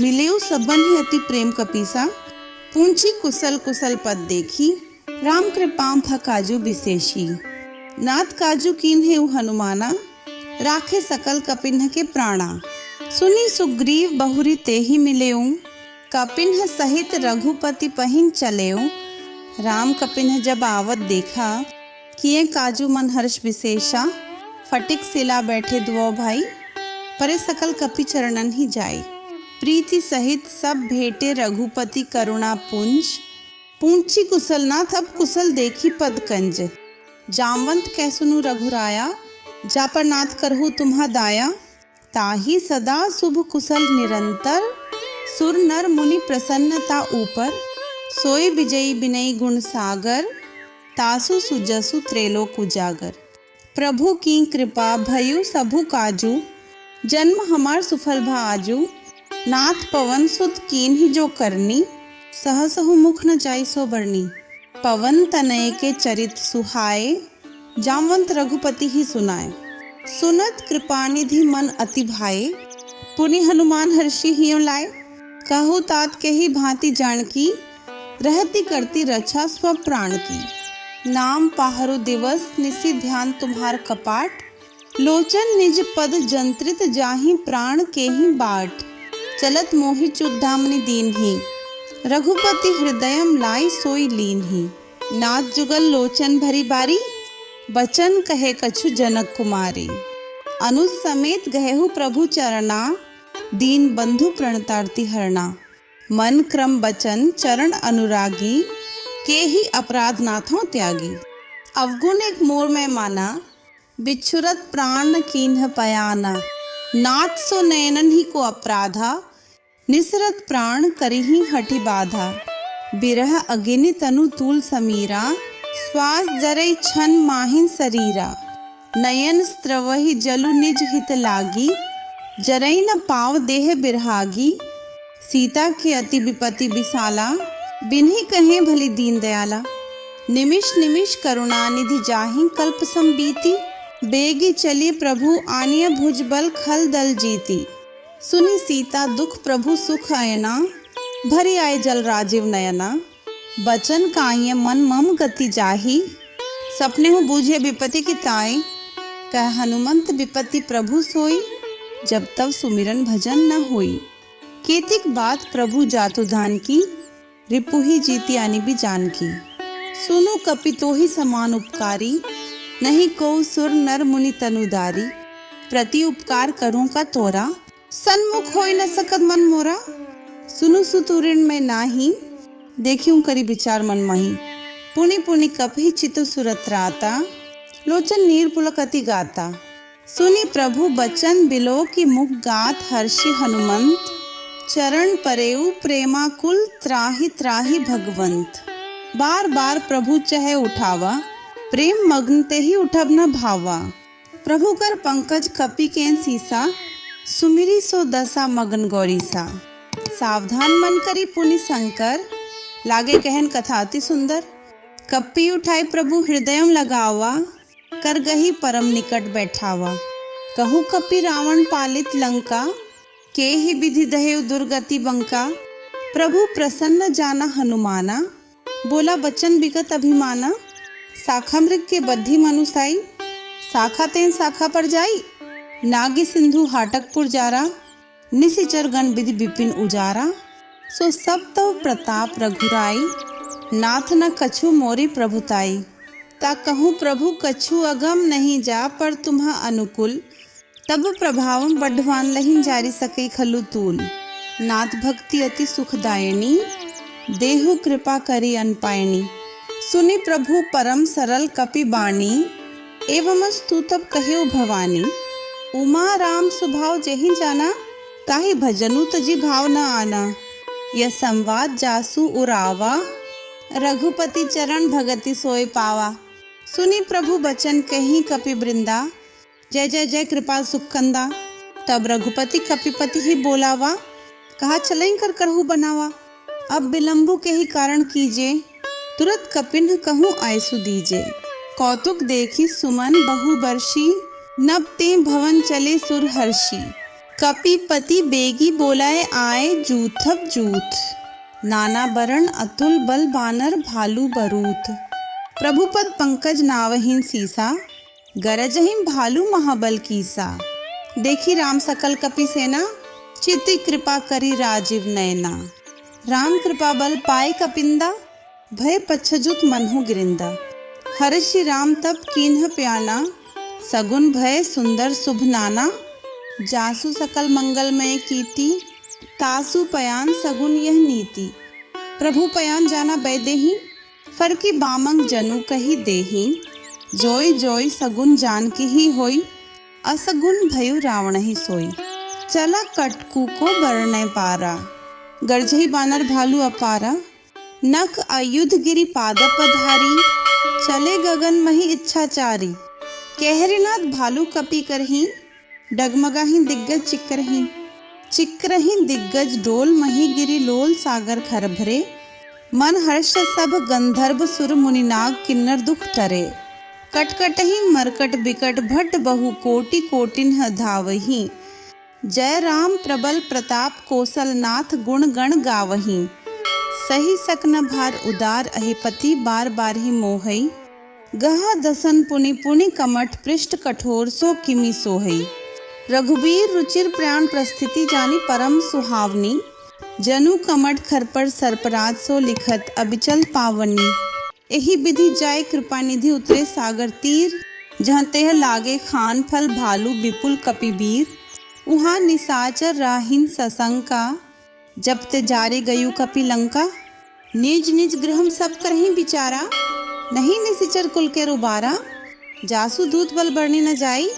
मिलेउ सबन ही अति प्रेम कपीसा। पूंछी कुशल कुशल पद देखी, राम कृपाम फ काजू विशेषी। नाथ काजू कीन्हे हनुमाना, राखे सकल कपिन्ह के प्राणा। सुनी सुग्रीव बहुरी तेहि मिलेऊ, कपिन्ह सहित रघुपति पहिं चलेऊ। राम कपिन्ह जब आवत देखा, किए काजू मन हर्ष विशेषा। फटिक सिला बैठे दुओ भाई, परे सकल कपि चरणन ही जाई। प्रीति सहित सब भेटे रघुपति करुणा पुंज। पूंछी कुशल नाथ अब कुशल देखी पद कंज। जामवंत कह सुनु रघुराया, जा पर नाथ करहु तुम्हा दाया। ताही सदा शुभ कुशल निरंतर, सुर नर मुनि प्रसन्नता ऊपर। सोई विजयी विनयी गुण सागर, तासु सुजसु त्रैलोक उजागर। प्रभु की कृपा भयु सबु काजू, जन्म हमार सुफल भा आजू। नाथ पवन सुत कीन्हि जो करनी, सहसहु मुख न जाई सो बरनी। पवन तनय के चरित सुहाए, जामवंत रघुपति ही सुनाए। सुनत कृपानिधि मन अति भाए, पुनि हनुमान हर्षि हियो लाए। कहु तात के ही भांति जानकी, रहती करती रक्षा स्व प्राण की। नाम पाहरु दिवस निशि ध्यान तुम्हार कपाट, लोचन निज पद जंत्रित जाहि प्राण के ही बाट। चलत मोहि चुद्धामनि दीन ही, रघुपति हृदयम लाई सोई लीन ही। नाथ जुगल लोचन भरी बारी, बचन कहे कछु जनक कुमारी। अनुज समेत गहेहु प्रभु चरना, दीन बंधु प्रणतारती हरना। मन क्रम बचन चरण अनुरागी, के ही अपराध नाथों त्यागी। अवगुण एक मोर में माना, बिछुरत प्राण कीन्ह पयाना। नाथ सो नयनन ही को अपराधा, निसरत प्राण करिहि हठि बाधा। बिरह अगिनि तनु तूल समीरा, श्वास जरई छन माहिन शरीरा। नयन स्त्रवहि जलु निज हित लागी, जरई न पाव देह बिरहागी। सीता के अति विपति विशाला, बिन्ही कहें भली दीन दयाला। निमिष निमिष करुणा निधि जाहि कल्प संबीती, बेगी चली प्रभु आनिय भुजबल खल दल जीती। सुनी सीता दुख प्रभु सुख अयना, भरी आए जल राजीव नयना। बचन काये मन मम गति जाही, सपने हो बूझे विपति की ताई। कह हनुमंत विपति प्रभु सोई, जब तब सुमिरन भजन न होई। केतिक बात प्रभु जातु धान की, रिपुहि जीती आनी भी जान की। सुनु कपितोहि समान उपकारी, नहीं को सुर नर मुनि तनुदारी। प्रति उपकार करूं का तोरा, सन्मुख होई न सकत मन मोरा। सुनु सुतुरिन में नाही, देखियूं करी विचार मन मही। पुनि पुनि कपि चितु सुरत राता, लोचन नीर पुलकति गाता। सुनी प्रभु बचन बिलो की मुख गात हर्षि हनुमंत। चरण परेऊ प्रेमाकुल त्राहि त्राहि भगवंत। बार बार प्रभु चहे उठावा, प्रेम मग्न ते ही उठब न भावा। प्रभु कर पंकज कपि केन सीसा, सुमिरी सो दशा मगन गौरीसा। सावधान मन करी पुनि शंकर, लागे कहन कथा अति सुंदर। कपि उठाई प्रभु हृदयम लगावा, कर गही परम निकट बैठावा। कहु कपि रावण पालित लंका, के ही विधि दहेव दुर्गति बंका। प्रभु प्रसन्न जाना हनुमाना, बोला बचन विगत अभिमाना। शाखा मृग के बद्धि मनुसाई, शाखा तेन शाखा पर जाई। नागी सिंधु हाटकपुर जारा, निशिचर गण विधि विपिन उजारा। सो सब तव प्रताप रघुराई, नाथ न कछु मोरी प्रभुताई। ता कहूँ प्रभु कछु अगम नहीं जा, पर तुम्हा अनुकूल। तब प्रभाव बढ़वान लहिन जारी सके खलु तूल। नाथ भक्ति अति सुखदायिनी, देहु कृपा करी अनपायनी। सुनि प्रभु परम सरल कपि बाणी, एवमस्तु तब कहेउ भवानी। उमा राम सुभाव जेहि जाना, ताहि भजनु तजी भाव न आना। यह संवाद जासु उरावा, रघुपति चरण भगति सोय पावा। सुनि प्रभु बचन कहीं कपि वृंदा, जय जय जय कृपाल सुखकंदा। तब रघुपति कपिपति ही बोलावा, कहा चलई कर करहु बनावा। अब विलंबु के ही कारण कीजे, तुरत कपिन कहूँ आयसु दीजे। कौतुक देखी सुमन बहु बरसी, नब ते भवन चले सुर हर्षी। कपिपति बेगी बोलाए आए, जूथब जूथ। नाना बरण अतुल बल बानर भालू बरूथ। प्रभुपद पंकज नावहीन सीसा, गरजहिम भालू महाबल कीसा। देखी राम सकल कपि सेना, चिति कृपा करी राजीव नयना। राम कृपा बल पाए कपिंदा, भय पच्छजुत मनहु गिरिंदा। हर्षि राम तब कीन्ह प्याना, सगुन भय सुंदर शुभ नाना। जासु सकल मंगलमय कीर्ति, तासु पयान सगुन यह नीति। प्रभु पयान जाना बैदेही, फरकी बामंग जनु कही देही। जोई जोई सगुन जान की ही होई, असगुन भयु रावण ही सोई। चला कटकू को बरने पारा, गर्जही बानर भालू अपारा। नख आयुध गिरी पादप धारी, चले गगन मही इच्छाचारी। कहरीनाथ भालू कपि करही, डगमगाही दिग्गज चिक्करही। चिक्करही दिग्गज डोल मही गिरी लोल सागर खर भरे। मन हर्ष सब गंधर्व सुर मुनिनाग किन्नर दुख टरे। कटकटही मरकट बिकट भट बहु कोटि कोटिन धावही। जय राम प्रबल प्रताप कौशलनाथ गुण गण गावही। सही सकन भार उदार अहिपति बार बार ही मोहई। गहा दसन पुनि पुनि कमठ पृष्ठ कठोर सो किमि सोहई। रघुबीर रुचिर प्राण प्रस्थिति जानी परम सुहावनी। जनु कमठ खरपर सरपराज सो लिखत अबिचल पावनी। एही विधि जाय कृपा निधि उतरे सागर तीर, जहाँ तेह लागे खान फल भालू विपुल कपिबीर। उहाँ निसाचर राहिन सशंका, जब ते जारे गयु कपि लंका। निज निज गृहम सब करहीं बिचारा, नहीं निसिचर कुल के रुबारा। जासु दूत बल बरनी न जाई,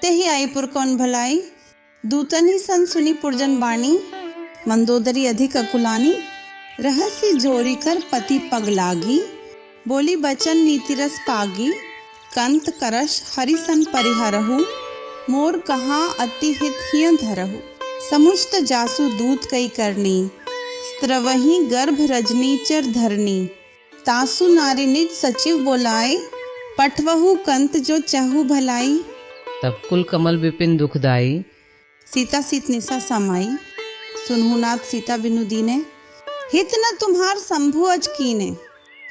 तेहि आई पुर कौन भलाई। दूतन ही सन सुनी पुरजन बाणी, मंदोदरी अधिक अकुलानी। रहस्य जोरी कर पति पग लागी, बोली बचन नीति रस पागी। कंत करश हरिसन परिहरहु, मोर कहाँ अति हित हिय धरहु। समुष्ट जासु दूत कई करनी, स्त्रवही गर्भ रजनी चर धरनी। तासु नारी निज सचिव बोलाए, पठवहु कंत जो चाहु भलाई। तब कुल कमल विपिन दुखदाई, सीता सीत निशा समाई। सुनहु नाथ सीता बिनु दीने, हित न तुम्हार शंभु अज कीने।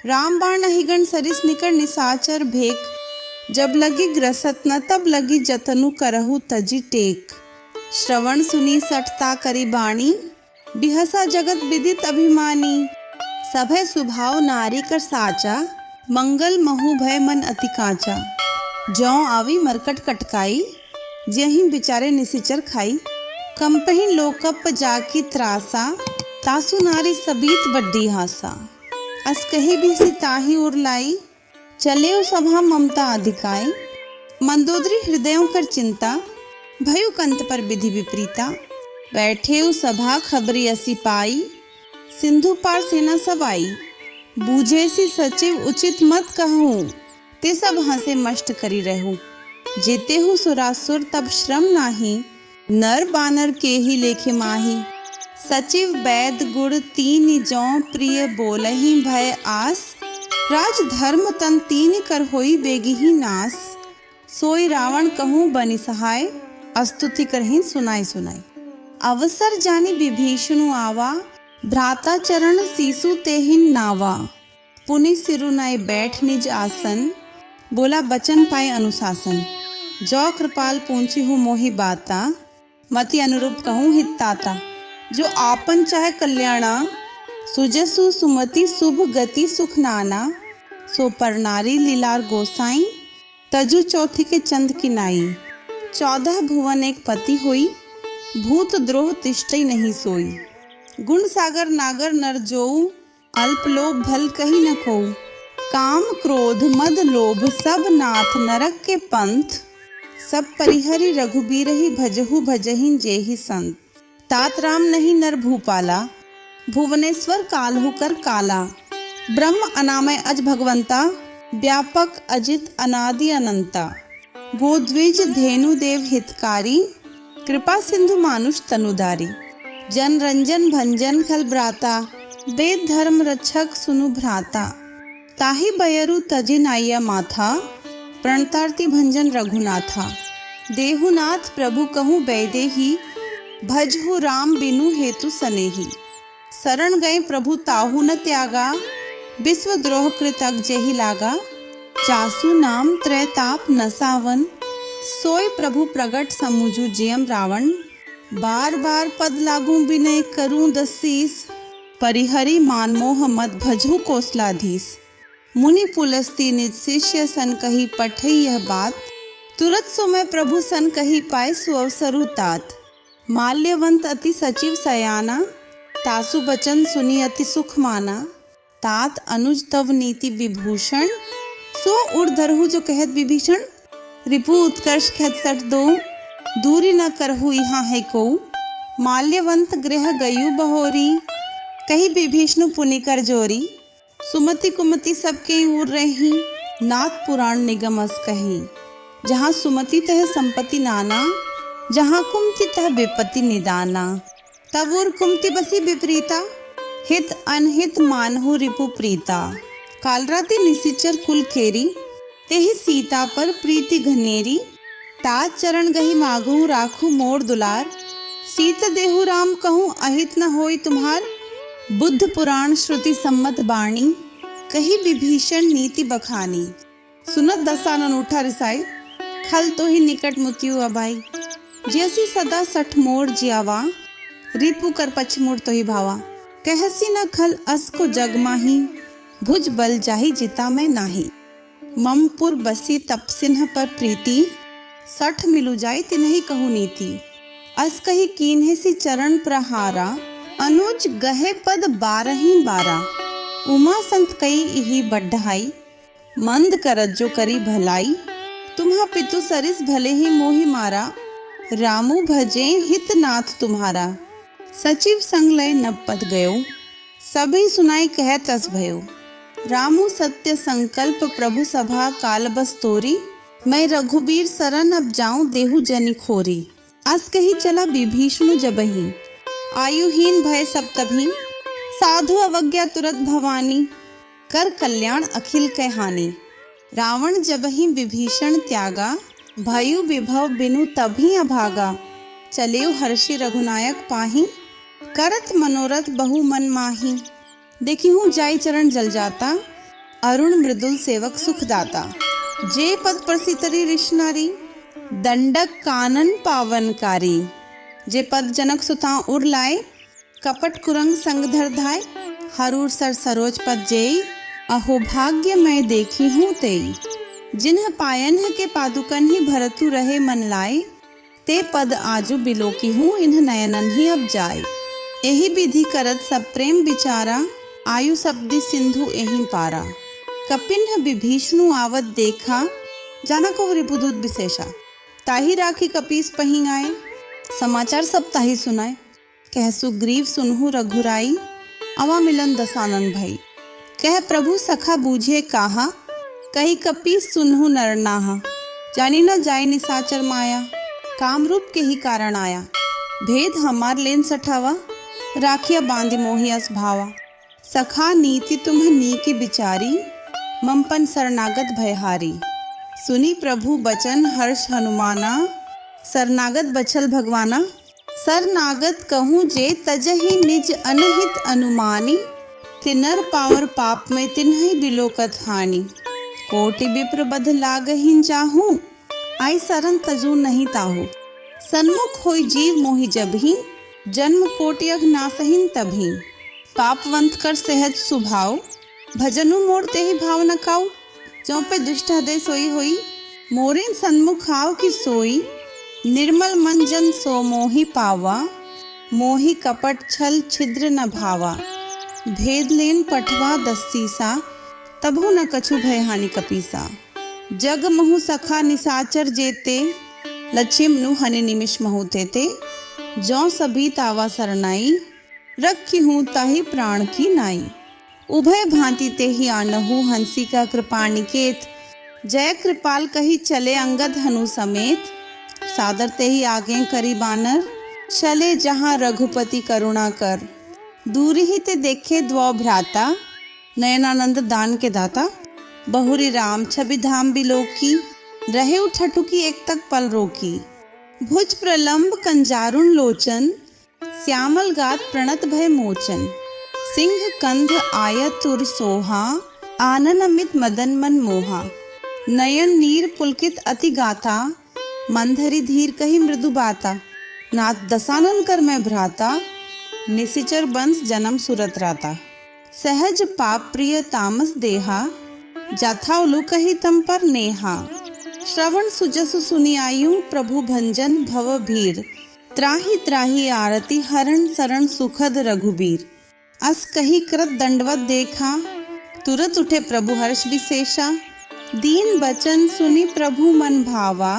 राम बाण हिगण सरिस निकर निसाचर भेक, जब लगी ग्रसत न तब लगी जतनु करहु तजी टेक। श्रवण सुनी सठता करी बाणी, बिहसा जगत विदित अभिमानी। सभय सुभाव नारी कर साचा, मंगल महु भय मन अति काचा। जौ आवी मरकट कटकाई, जहीं बिचारे निसिचर खाई। कंपही लोकप जाकी त्रासा, तासु नारी सबीत बड्डी हासा। अस कही भी सिताही उर लाई, चले सभा ममता अधिकाई। मंदोदरी हृदयों कर चिंता, भयु कंत पर विधि विपरीता। बैठे सभा खबरी असी पाई, सिंधु पार सेना सब आई। बूझे सी सचिव उचित मत कहूँ, ते सब हंसे मष्ट करी रहूँ। जेते हु सुरासुर तब श्रम नाही, नर बानर के ही लेखे माही। सचिव वैद गुण तीन जौ प्रिय बोलहि भय आस। राज धर्म तन तीन कर होई बेगिही नास। सोई रावण कहूँ बनि सहाय, स्तुति करहीं सुनाई सुनाई। अवसर जानी विभीषणु आवा, भ्राता चरण सीसु तेहिन नावा। पुनि सिरुनाई बैठ निज आसन, बोला बचन पाए अनुशासन। जो कृपाल पूंछी हूँ मोहि बाता, मति अनुरूप कहूँ हिताता। जो आपन चाहे कल्याणा, सुजसु सुमति शुभ गति सुख नाना। सो पर नारी लीलार गोसाई, तजु चौथी के चंद की नाई। 14 भुवन एक पति होई, भूत द्रोह तिष्ठई नहीं सोई। गुण सागर नागर नर जोऊ, अल्प लोभ भल कही न कोऊ। काम क्रोध मद लोभ सब नाथ नरक के पंथ। सब परिहरि रघुबीर ही भजहु भजहिं जेहि संत। तात राम नहीं नर भूपाला, भुवनेश्वर काल्हु कर काला। ब्रह्म अनामय अज भगवंता, व्यापक अजित अनादि अनंता। गोद्विज धेनु देव हितकारी, कृपा सिंधु मानुष तनुधारी। जन रंजन भंजन खल भ्राता, वेद धर्म रक्षक सुनु भ्राता। ताहि बयरु तजि नाइया माथा, प्रणतार्ति भंजन रघुनाथा। देहुनाथ प्रभु कहूँ बैदेही, भजहु राम बिनु हेतु सनेही। शरण गए प्रभु ताहु न त्यागा, विश्व द्रोह कृतक जेहि लागा। जासु नाम त्रैताप नसावन, सोय प्रभु प्रगट समुझु जियम रावण। बार बार पद लागू विनय करूं दसीस, परिहरि मान मोह मत भजहु कोसलाधीस। मुनि पुलस्ती निज शिष्य सन कही पठई यह बात, तुरत सुमय प्रभु सन कही पाए सुअवसरु तात। माल्यवंत अति सचिव सयाना, तासु बचन सुनी अति सुख माना। तात अनुज तव नीति विभूषण, सो उर्धरहु जो कहत विभीषण। रिपु उत्कर्ष कहत सठ दो, दूरी न करहु यहाँ है को। माल्यवंत गृह गयु बहोरी, कही विभीषण पुनि कर जोरी। सुमति कुमति सबके उर रही, नाथ पुराण निगम अस कही। जहाँ सुमति तह संपत्ति नाना, जहाँ कुमति तह विपत्ति निदाना। तब उर कुमति बसी विपरीता, हित अनहित मानहु रिपु प्रीता। कालराति निसिचर कुल केरी, तेहि सीता पर प्रीति घनेरी। तात चरण गही मागहु राखू मोर दुलार, सीत देहु राम कहूँ अहित न होई तुम्हार। बुद्ध पुराण श्रुति सम्मत बाणी, कही विभीषण नीति बखानी। सुनत दसानन उठा रिसाई, खल तो ही निकट मुतियु अबाई। जैसी सदा सठ मोर जियावा, रिपु कर पछमुड़ तो ही भावा, कहसी न खल अस को जग माही, भुज बल जाही जिता मैं नाही। ममपुर बसी तप सिन्ह पर प्रीति, सठ मिलु जाय तिन्हि कहु नीति। अस कही कीन्हे सी चरण प्रहारा, अनुज गहे पद बारही बारा। उमा संत कई इही बढ़ाई, मंद करत जो करी भलाई। तुम्हा पितु सरिस भले ही मोहि मारा, रामू भजे हित नाथ तुम्हारा। सचिव संग लय नब पद गयो, सभी सुनाई कह तस भयो। रामू सत्य संकल्प प्रभु सभा काल बस तोरी, मैं रघुबीर सरन अब जाऊं देहु जनि खोरी। अस कही चला विभीषण जबहि, आयुहीन भय सब तभी। साधु अवज्ञा तुरत भवानी, कर कल्याण अखिल कै हानि। रावण जबहि विभीषण त्यागा, भयु विभव बिनु तभी अभागा। चलेउ हर्षि रघुनायक पाही, करत मनोरथ बहु मन माही। देखिहूँ जाई चरण जल जाता, अरुण मृदुल सेवक सुख दाता। जे पद प्रसितरी ऋष नारी, दंडक कानन पावनकारी। जे पद जनक सुता उर लाए, कपट कुरंग संग धर धाय। हरूर सर सरोज पद जेई, अहो भाग्य मैं देखी हूँ तेई। जिन्ह पायन के पादुकन ही भरतु रहे मन लाए, ते पद आजु बिलोकी हूँ इन्ह नयनन ही अब जाए। यही विधि करत सब प्रेम विचारा, आयु सब्दि सिंधु एहि पारा। कपिन्ह विभीषणु आवत देखा, जाना को रिपुदूत विशेषा। ताही राखी कपीस पही आए, समाचार सब ताही सुनाए। कह सुग्रीव सुनहु रघुराई, अवा मिलन दसानन भई। कह प्रभु सखा बूझे काहा, कही कपीस सुनहु नरनाहा। जानी न जाय निसाचर माया, कामरूप के ही कारण आया। भेद हमार लेन सठावा, राखिया बांधि मोहि अस भावा। सखा नीति तुम्ह नीकी बिचारी, ममपन शरणागत भयहारी। सुनी प्रभु बचन हर्ष हनुमाना, शरणागत बचल भगवाना। शरणागत कहूँ जे तजहि निज अनहित अनुमानी, तिनर पावर पाप में तिन्हि बिलोकत हानि। कोटि विप्र बध लागहिं जाहूँ, आई सरन तजू नहीं ताहू। सन्मुख होई जीव मोहि जबहि, जन्म कोटि अघ नासहिं तभी। पापवंत कर सहज सुभाव, भजनु मोर तेहि भाव न काऊ। जो पे दुष्ट हृदय सोई होई, मोरेन सन्मुख आव की सोई। निर्मल मन जन सो मोहि पावा, मोहि कपट छल छिद्र न भावा। भेद लेन पठवा दस्सीसा, तभु न कछु भय हानि कपीसा। जग महु सखा निसाचर जेते, लक्ष्म नु हनि निमिष महु तेते। जो सभी तावा सरनाई, रखी हूँ ताही प्राण की नाई। उभय भांति ते ही आनहु हंसी का कृपा निकेत। जय कृपाल कही चले अंगद हनु समेत। सादर ते ही आगे करी बानर, चले जहाँ रघुपति करुणा कर। दूर ही ते देखे द्वौ भ्राता, नयनानंद दान के दाता। बहुरी राम छवि धाम बिलोकी, रहे उठटुकी एक तक पल रोकी। भुज प्रलंब कंजारुण लोचन, श्यामल गात प्रणत भय मोचन। सिंह कंध आयतुर सोहा, आनन अमित मदन मन मोहा। नयन नीर पुलकित अति गाथा, मंधरी धीर कही मृदु बाता। नाथ दसानन कर मैं भ्राता, निशिचर बंस जन्म सुरत राता। सहज पाप प्रिय तामस देहा, जाथा उलु कही तम पर नेहा। श्रवण सुजसु सुनि आयु, प्रभु भंजन भव भीर। त्राहि त्राहि आरती हरण शरण सुखद रघुबीर। अस कही कृत दंडवत देखा, तुरत उठे प्रभु हर्ष विशेषा। दीन बचन सुनि प्रभु मन भावा,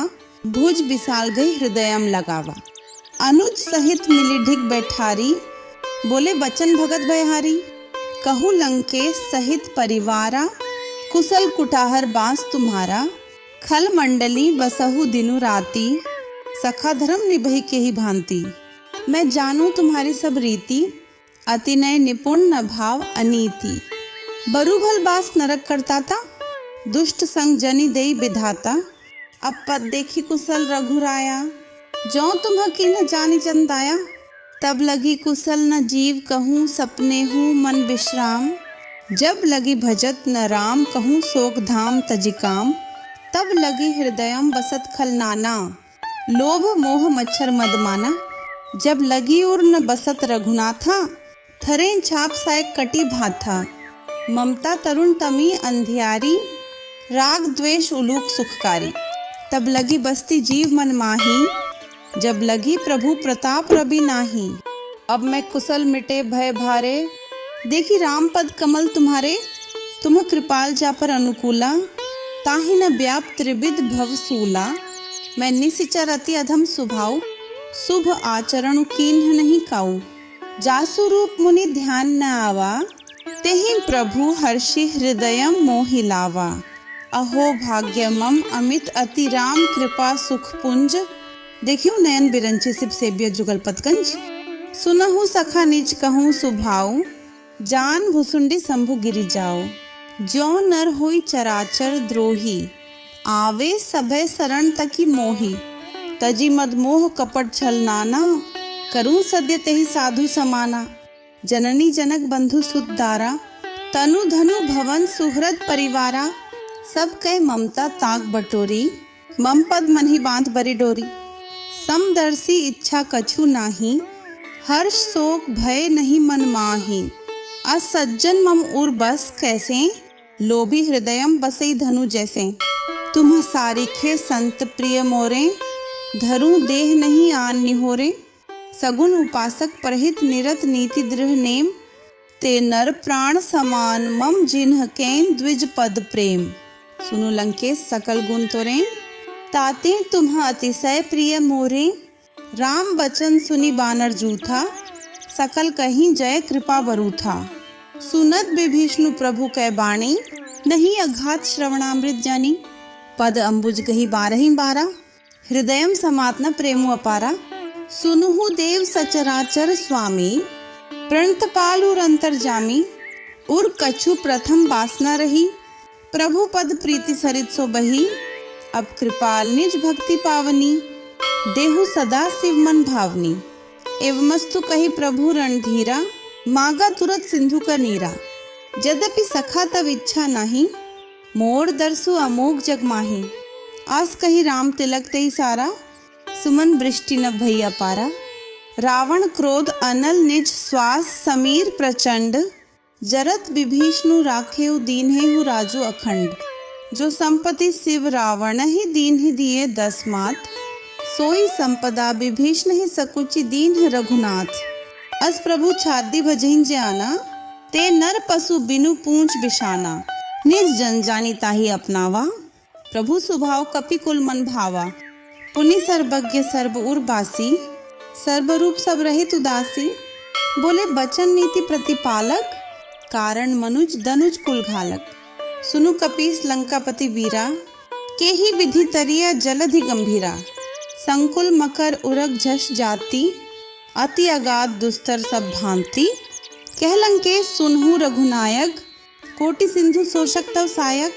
भुज विशाल गई हृदयम लगावा। अनुज सहित मिली ढिग बैठारी, बोले बचन भगत भयहारी। कहु लंकेश सहित परिवारा, कुशल कुटाहर बास तुम्हारा। खल मंडली बसहु दिनु राती, सखा धर्म निभहि के ही भांति। मैं जानू तुम्हारी सब रीति, अतिनय निपुण न भाव अनीति। बरु भल बास नरक करता था, दुष्ट संग जनि देई विधाता। अब पद देखी कुशल रघुराया, जो तुम्ह की न जानी चंदाया। तब लगी कुशल न जीव कहूँ, सपने हूँ मन विश्राम। जब लगी भजत न राम कहूँ, शोक धाम तजिकाम। तब लगी हृदयम बसत खल नाना, लोभ मोह मच्छर मद माना। जब लगी उर न बसत रघुनाथा, थरे छाप साय कटी भाथा। ममता तरुण तमी अंधियारी, राग द्वेष उलूक सुखकारी। तब लगी बसती जीव मन माही, जब लगी प्रभु प्रताप रवि नाही। अब मैं कुशल मिटे भय भारे, देखी राम पद कमल तुम्हारे। तुम कृपाल जा पर अनुकूला, ताहि न व्याप त्रिविध भवसूला। मैं निश्चर अति अधम स्वभाव, शुभ आचरण कीन्ह नहीं काऊ। जासु रूप मुनि ध्यान न आवा, तेहि प्रभु हर्षि हृदयम मोहि लावा। अहो भाग्य मम अमित अति राम कृपा सुख पुंज। देखियो नयन बिरंची शिव सेव्य जुगल पतकंज। सुनहु सखा निज कहूँ सुभाऊ, जान भुसुंडी शंभु गिरि जाओ। ज्यो नर होई चराचर द्रोही, आवे सभय शरण तकी मोही। तजी मद मोह कपट छल नाना, करूं सद्य तेहि साधु समाना। जननी जनक बंधु सुत दारा, तनु धनु भवन सुहृद परिवारा। सब कह ममता ताक बटोरी, मम पद मन ही बांध बरी डोरी। समदर्शी इच्छा कछु नाही, हर्ष शोक भय नहीं मन माही। असज्जन मम उर बस कैसे, लोभी हृदयम बसई धनु जैसे। तुम सारिखे संत प्रिय मोरे, धरू देह नहीं आन निहोरे। सगुन उपासक परहित निरत नीति दृढ़ नेम, ते नर प्राण समान मम जिन्ह केन द्विज पद प्रेम। सुनु लंकेश सकल गुण तोरे, ताते तुम्ह अतिशय प्रिय मोरे। राम बचन सुनि बानर जूथा, सकल कहीं जय कृपा बरूथा। सुनत विभीषणु प्रभु कै बाणी, नहीं अघात श्रवणामृत जानी। पद अंबुज गही बारही बारा, हृदयम समात्न प्रेमु अपारा। सुनुहु देव सचराचर स्वामी, प्रणत पालुर अंतर्जामी। उर कछु प्रथम वासना रही, प्रभु पद प्रीति सरित सो बही। अब कृपाल निज भक्ति पावनी, देहु सदा शिव मन भावनी। एवमस्तु कही प्रभु रणधीरा, मागा तुरत सिंधु का नीरा। यद्यपि सखा तब इच्छा नहीं, मोर दरसु अमोघ जग माही। आस कही राम तिलक तेई सारा, सुमन वृष्टि न भई अपारा। रावण क्रोध अनल निज श्वास, समीर प्रचंड। जरत विभीषणु राखेउ दीन्हेहु राजू अखंड। जो संपत्ति शिव रावण ही दीन ही दिए 10 मात, सोई संपदा विभीषण ही सकुचि दीन रघुनाथ। अस प्रभु छादी भजहिं जाना, ते नर पशु बिनु पूंछ बिशाना। निज जन जानी ताहि अपनावा, प्रभु स्वभाव कपि कुल मन भावा। पुनि सर्वज्ञ सर्व उर्वासी, सर्वरूप सब रहित उदासी। बोले बचन नीति प्रतिपालक, कारण मनुज दनुज कुल घालक। सुनु कपीस लंकापति वीरा, के ही विधि तरिया जलधि गंभीरा। संकुल मकर उरग झस जाति, अति अगाध दुस्तर सब भांति। कह लंकेश सुनहु रघुनायक, कोटि सिंधु शोषक तव सायक।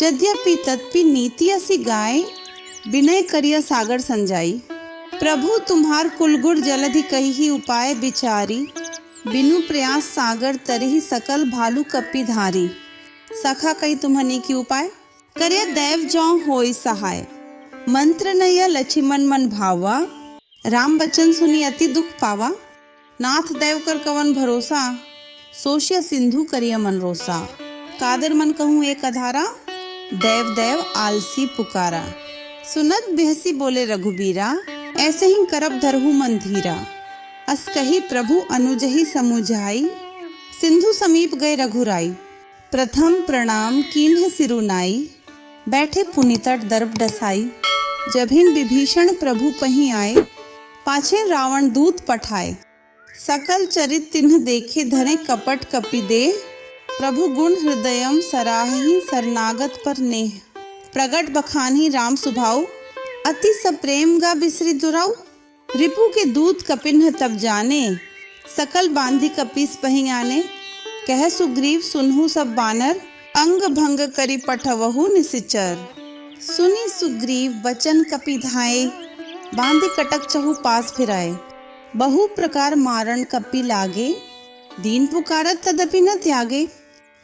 यद्यपि तत्पि नीति असी गाय, विनय करिया सागर संजाई। प्रभु तुम्हार कुलगुण जलधि कही ही उपाय विचारी। बिनु प्रयास सागर तरही सकल भालू कपि धारी। सखा कही तुम्हनी की उपाय, करिया दैव जौ होई सहाय। मंत्र नैया लक्ष्मण मन भावा, राम बचन सुनी अति दुख पावा। नाथ दैव कर कवन भरोसा, सोशिया सिंधु करिया मन रोसा। कादर मन कहूँ एक अधारा, दैव दैव आलसी पुकारा। सुनत बिहसी बोले रघुबीरा, ऐसे ही करब धरहु मन धीरा। अस कही प्रभु अनुजहि समुझाई, सिंधु समीप गए रघुराई। प्रथम प्रणाम कीन्ह सिरुनाई, बैठे पुनितट दर्भ डसाई। जभिन विभीषण प्रभु पहीं आए, पाछे रावण दूत पठाए। सकल चरित तिन्ह देखे धरे कपट कपि देह। प्रभु गुण हृदयम सराहि शरणागत पर नेह। प्रगट बखानी राम सुभाऊ, अति सप्रेम गा बिसरी दुराऊ। रिपु के दूत कपिन्ह तब जाने, सकल बांधी कपीस पहीं आने। कह सुग्रीव सुनहु सब बानर, अंग भंग करी पठवहु निसिचर। सुनी सुग्रीव बचन कपि धाये, बांधे कटक चहु पास फिराए। बहु प्रकार मारण कपि लागे, दीन पुकारत तदपि न त्यागे।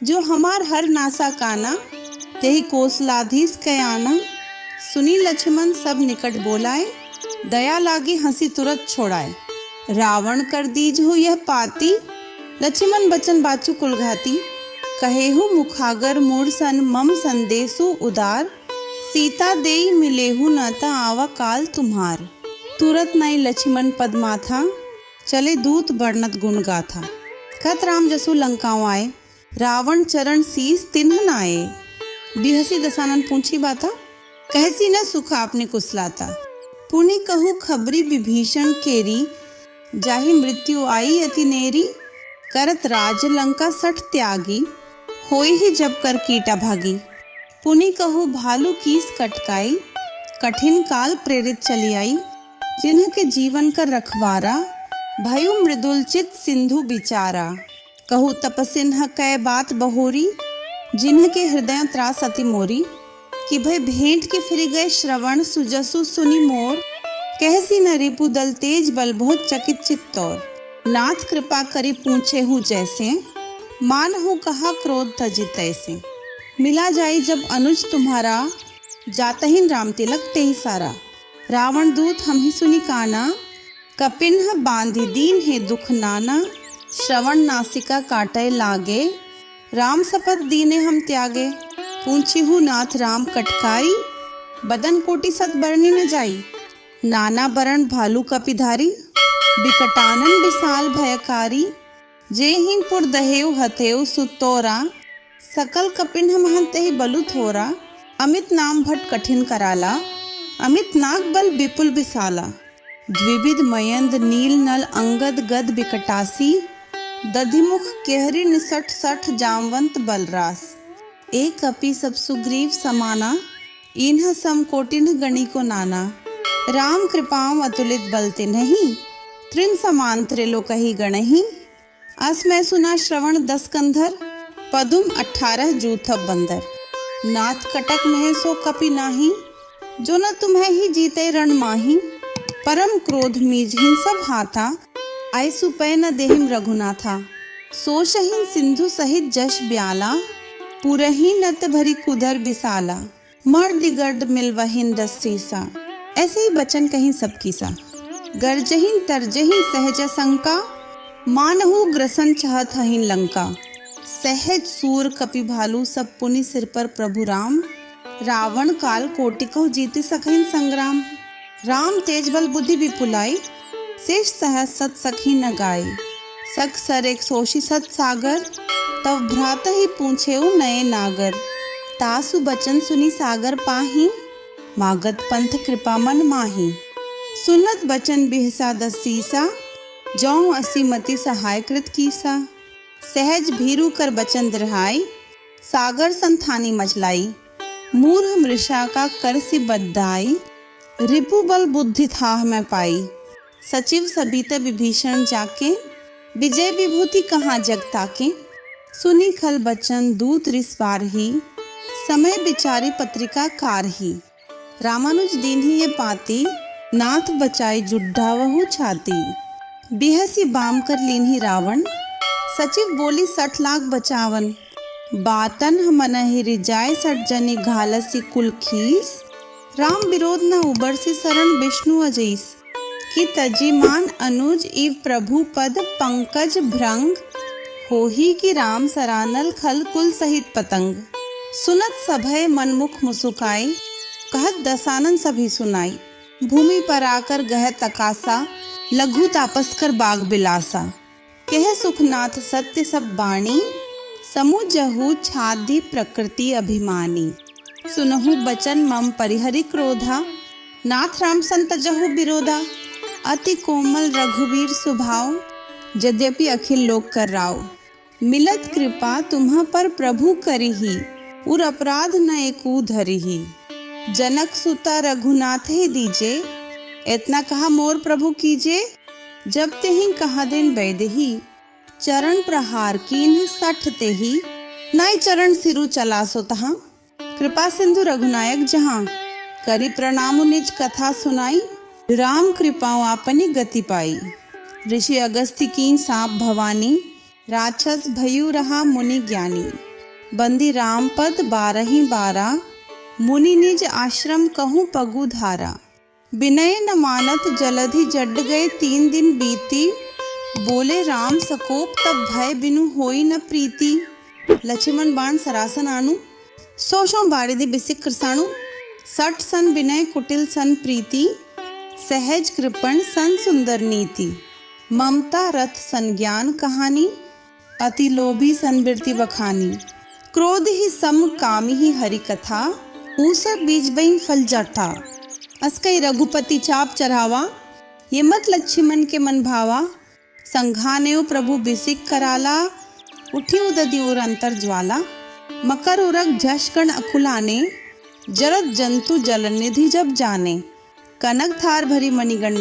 जो हमार हर नासा काना, तेहि कोसलाधीश कयाना। सुनी लक्ष्मण सब निकट बोलाए, दया लागे हंसी तुरत छोड़ाए। रावण कर दीज हो यह पाती, लक्ष्मण बचन बाचु कुलघाती। कहेहु मुखागर मूर सन मम संदेशु उदार, सीता देई मिलेहु न ता आवा काल तुम्हार। तुरत नई लक्ष्मण पद माथा, चले दूत वर्णत गुण गाथा। खत राम जसु लंकाओं आए, रावण चरण शीस तिन्ह नाए। बिहसी दसानन पूछी बाता, कहसी न सुख आपने कुसलाता। पुनि कहु खबरी विभीषण केरी, जाहि मृत्यु आई अति नेरी। करत राज लंका सठ त्यागी, होई ही जब कर कीटा भागी। पुनि कहु भालू कीस कटकाई, कठिन काल प्रेरित चली आई। जिन्ह के जीवन कर रखवारा, भयु मृदुल चित सिंधु बिचारा। कहु तपसिन्ह कै बात बहोरी, जिन्ह के हृदय त्रास अति मोरी। कि भय भेंट के फिर गए श्रवण, सुजसु सुनि मोर। कहसी न रिपु दल तेज बल बहुत चकित चित्तौर। नाथ कृपा करी पूछे हूँ जैसे, मान हो कहा क्रोध तजित तैसे। मिला जाई जब अनुज तुम्हारा, जातहिन राम तिलक तेहि सारा। रावण दूत हम ही सुनि काना, कपिन्ह बांधि दीन है दुख नाना। श्रवण नासिका काटे लागे, राम शपथ दीने हम त्यागे। पूछी हूँ नाथ राम कटकाई, बदन कोटि सत बरनी न जाई। नाना बरण भालू कपिधारी, बिकटानन विशाल भयकारी। जेहिन पुर दहेव हथेव सुतोरा, सकल कपिन्ह महंत ही बलु थोरा। अमित नाम भट कठिन कराला, अमित नाग बल विपुल विशाला। द्विविध मयंद नील नल अंगद गद बिकटासी, दधिमुख केहरी निसठ सठ जामवंत बलरास। एक कपि सब सुग्रीव समाना, इन्ह सम कोटिन्ह गणी को नाना। राम कृपाम अतुलित बलते नहीं, त्रिन समान त्रिलोकहि गणहि। अस मैं सुना श्रवण 10 कंधर, पदुम 18 जूथब बंदर। नाथ कटक मह सो कपि नाही, जो न तुम्हें ही जीते रण माही। परम क्रोध मीजहिन सब हाथा, ऐसु पै न देहिम रघुनाथा। सोशहिन सिंधु सहित जश ब्याला, पुरहि नत भरी कुधर बिसाला। मर्द गर्द मिलवहिन रस्सीसा, ऐसे ही बचन कहीं सबकी सा। गर्जहिन तरजहिन सहज शंका, मानहु ग्रसन चाहत हहिन लंका। सहज सूर कपि भालू सब पुनि सिर पर प्रभु राम। रावण काल कोटिकहु जीति सकहिन संग्राम। राम तेज बल बुद्धि विपुलाई, शेष सहज सत सखी न गाई। सख सर एक सोशी सत सागर, तब भ्रात ही पूछेउ नये नागर। तासु बचन सुनी सागर पाही, मागत पंथ कृपा मन माही। सुनत बचन बिहसा 10 सीसा, जौं असी मति सहाय कृत कीसा। सहज भीरु कर बचन दृहाई, सागर संथानी मचलाई। मूर्ख मृषा का कर सी बद्दाई, रिपु बल बुद्धि थाह मैं पाई। सचिव सबित विभीषण जाके, विजय विभूति कहाँ जग ताके। सुनी खल बचन दूत रिसवार ही, समय विचारी पत्रिका कार ही। रामानुज दीन ही ये पाती, नाथ बचाई जुड्ढा वहु छाती। बिहसी बाम कर लीन्ही रावण, सचिव बोली 60 लाख बचावन। बातन मनहि रिजाय 60 जनि घालसी कुल खीस। राम विरोध न उबर से शरण विष्णु अजैस। कि तजी मान अनुज इव प्रभु पद पंकज भृंग। होही कि राम सरानल खल कुल सहित पतंग। सुनत सभय मनमुख मुसुकाई, कहत दसानन सभी सुनाई। भूमि पर आकर गह तकासा, लघु तापस कर बाग बिलासा। कह सुखनाथ सत्य सब बाणी, समुझहु छादी प्रकृति अभिमानी। सुनहु बचन मम परिहरि क्रोधा, नाथ राम संतजहु विरोधा। अति कोमल रघुवीर स्वभाव, यद्यपि अखिल लोक कर राव। मिलत कृपा तुम्ह पर प्रभु करिहि, उर अपराध न एकू धरिहि। जनक सुता रघुनाथ ही दीजे, इतना कहा मोर प्रभु कीजे। जब तेहि कहा दिन वैदेही, चरण प्रहार कीन्ह 60 तेहि। नाई चरण सिरु चला सो तहाँ, कृपा सिंधु रघुनायक जहाँ। करी प्रणाम निज कथा सुनाई, राम कृपाओं आपनी गति पाई। ऋषि अगस्त्य कीन सांप भवानी, राक्षस भयु रहा मुनि ज्ञानी। बंदी राम पद 12 ही 12, मुनि निज आश्रम कहूँ पगु धारा। विनय न मानत जलधि जड्ड गए 3 दिन बीती। बोले राम सकोप तब भय बिनु होई न प्रीति। लक्ष्मण बाण सरासन आनु, सोशों बारिदि बिसिक कृसाणु। सठ सन विनय कुटिल सन प्रीति, सहज कृपण सन सुंदर नीति। ममता रथ सन ज्ञान कहानी, अति लोभी सन बिरति बखानी। क्रोध ही सम कामी ही हरि कथा, ऊसर बीज बई फल जाता। अस्कई रघुपति चाप चढ़ावा, ये मत लक्ष्मण के मन भावा। संघानेउ प्रभु बिसिक कराला, उठी उदधि और अंतर ज्वाला। मकर उरग झषकण अकुलाने, जरत जंतु जल निधि जब जाने। कनक थार भरी मणिगण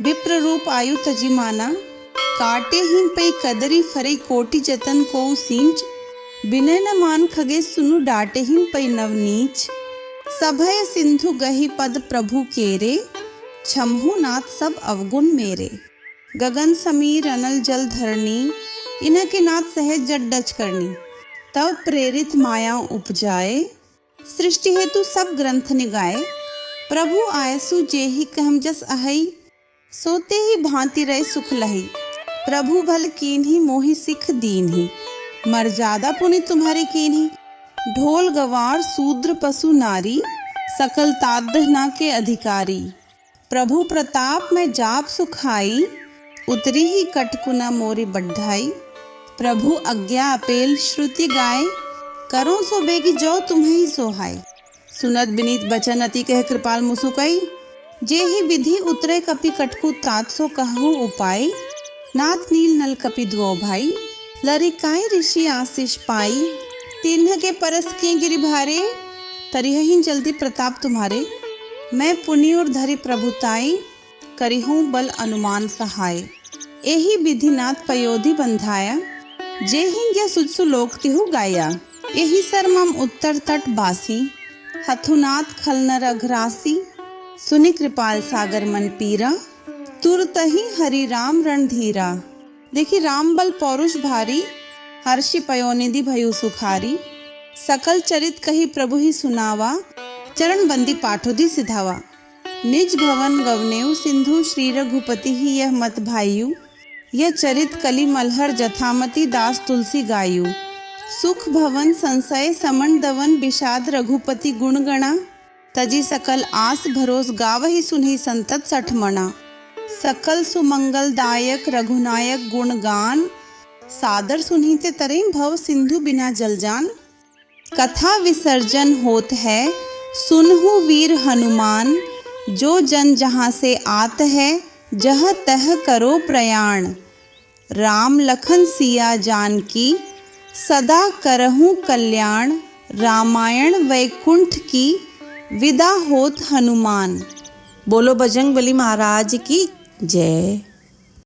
विप्र रूप आयु तजी माना। काटे हिन पई कदरी फरई कोटि जतन को सींच। विनय न मान खगे सुनु डाटे हिन पई नवनीच। सभय सिंधु गही पद प्रभु केरे, छमहु नाथ सब अवगुण मेरे। गगन समीर अनल जल धरनी, इन्ह के नाथ सहज जड डच करनी। तब प्रेरित माया उपजाए, सृष्टि हेतु सब ग्रंथ निगाए। प्रभु आयसु जेहि कहम जस अहई, सोते ही भांति रहे सुख लही। प्रभु भल कीन्ही मोहि सिख दीन्ही, मर्यादा पुनि तुम्हारी कीन्ही। ढोल गवार शूद्र पशु नारी, सकल तादना के अधिकारी। प्रभु प्रताप में जाप सुखाई, उतरी ही कटकुना मोरी बढ़ाई। प्रभु आज्ञा अपेल श्रुति गाय, करो सो बेगी जो तुम्हें ही सोहाय। सुनत बिनीत बचन अति कह कृपाल मुसुकई, जे ही विधि उतरे कपि कटकु तात सो कहूँ उपाय। नाथ नील नल कपि दुओ भाई, लरिकाई ऋषि आशीष पाई। तिन्ह के परस के गिरि भारे, तरिह ही जल्दी प्रताप तुम्हारे। मैं पुनि और धरि प्रभुताई, करिहूँ बल अनुमान सहाय। एही विधि नाथ पयोधि बंधाया, जे हिंग्या सुजसु लोकतिहु गाया। एही सर मम उत्तर तट बासी, हथुनाथ खलनर अघरासी। सुनि कृपाल सागर मन पीरा, तुरतहि हरि राम रणधीरा। देखी राम बल पौरुष भारी, हर्षि पयोनिधि भयु सुखारी। सकल चरित कही प्रभु ही सुनावा, चरण बंदी पाठोधि सिधावा। निज भवन गवनेउ सिंधु, श्री रघुपति ही यह मत भाइयु। यह चरित कलि मलहर जथामति, दास तुलसी गायु। सुख भवन संशय समन दवन, विषाद रघुपति गुण गणा। तजी सकल आस भरोस, गावहि सुनहि संतत सठ मणा। सकल सुमंगल दायक रघुनायक गुण गान, सादर सुनहि ते तरई भव सिंधु बिना जल जान। कथा विसर्जन होत है सुनहु वीर हनुमान, जो जन जहाँ से आत है जह तह करो प्रयाण। राम लखन सिया जानकी, सदा करहूँ कल्याण। रामायण वैकुंठ की, विदा होत हनुमान। बोलो बजरंग बली महाराज की जय।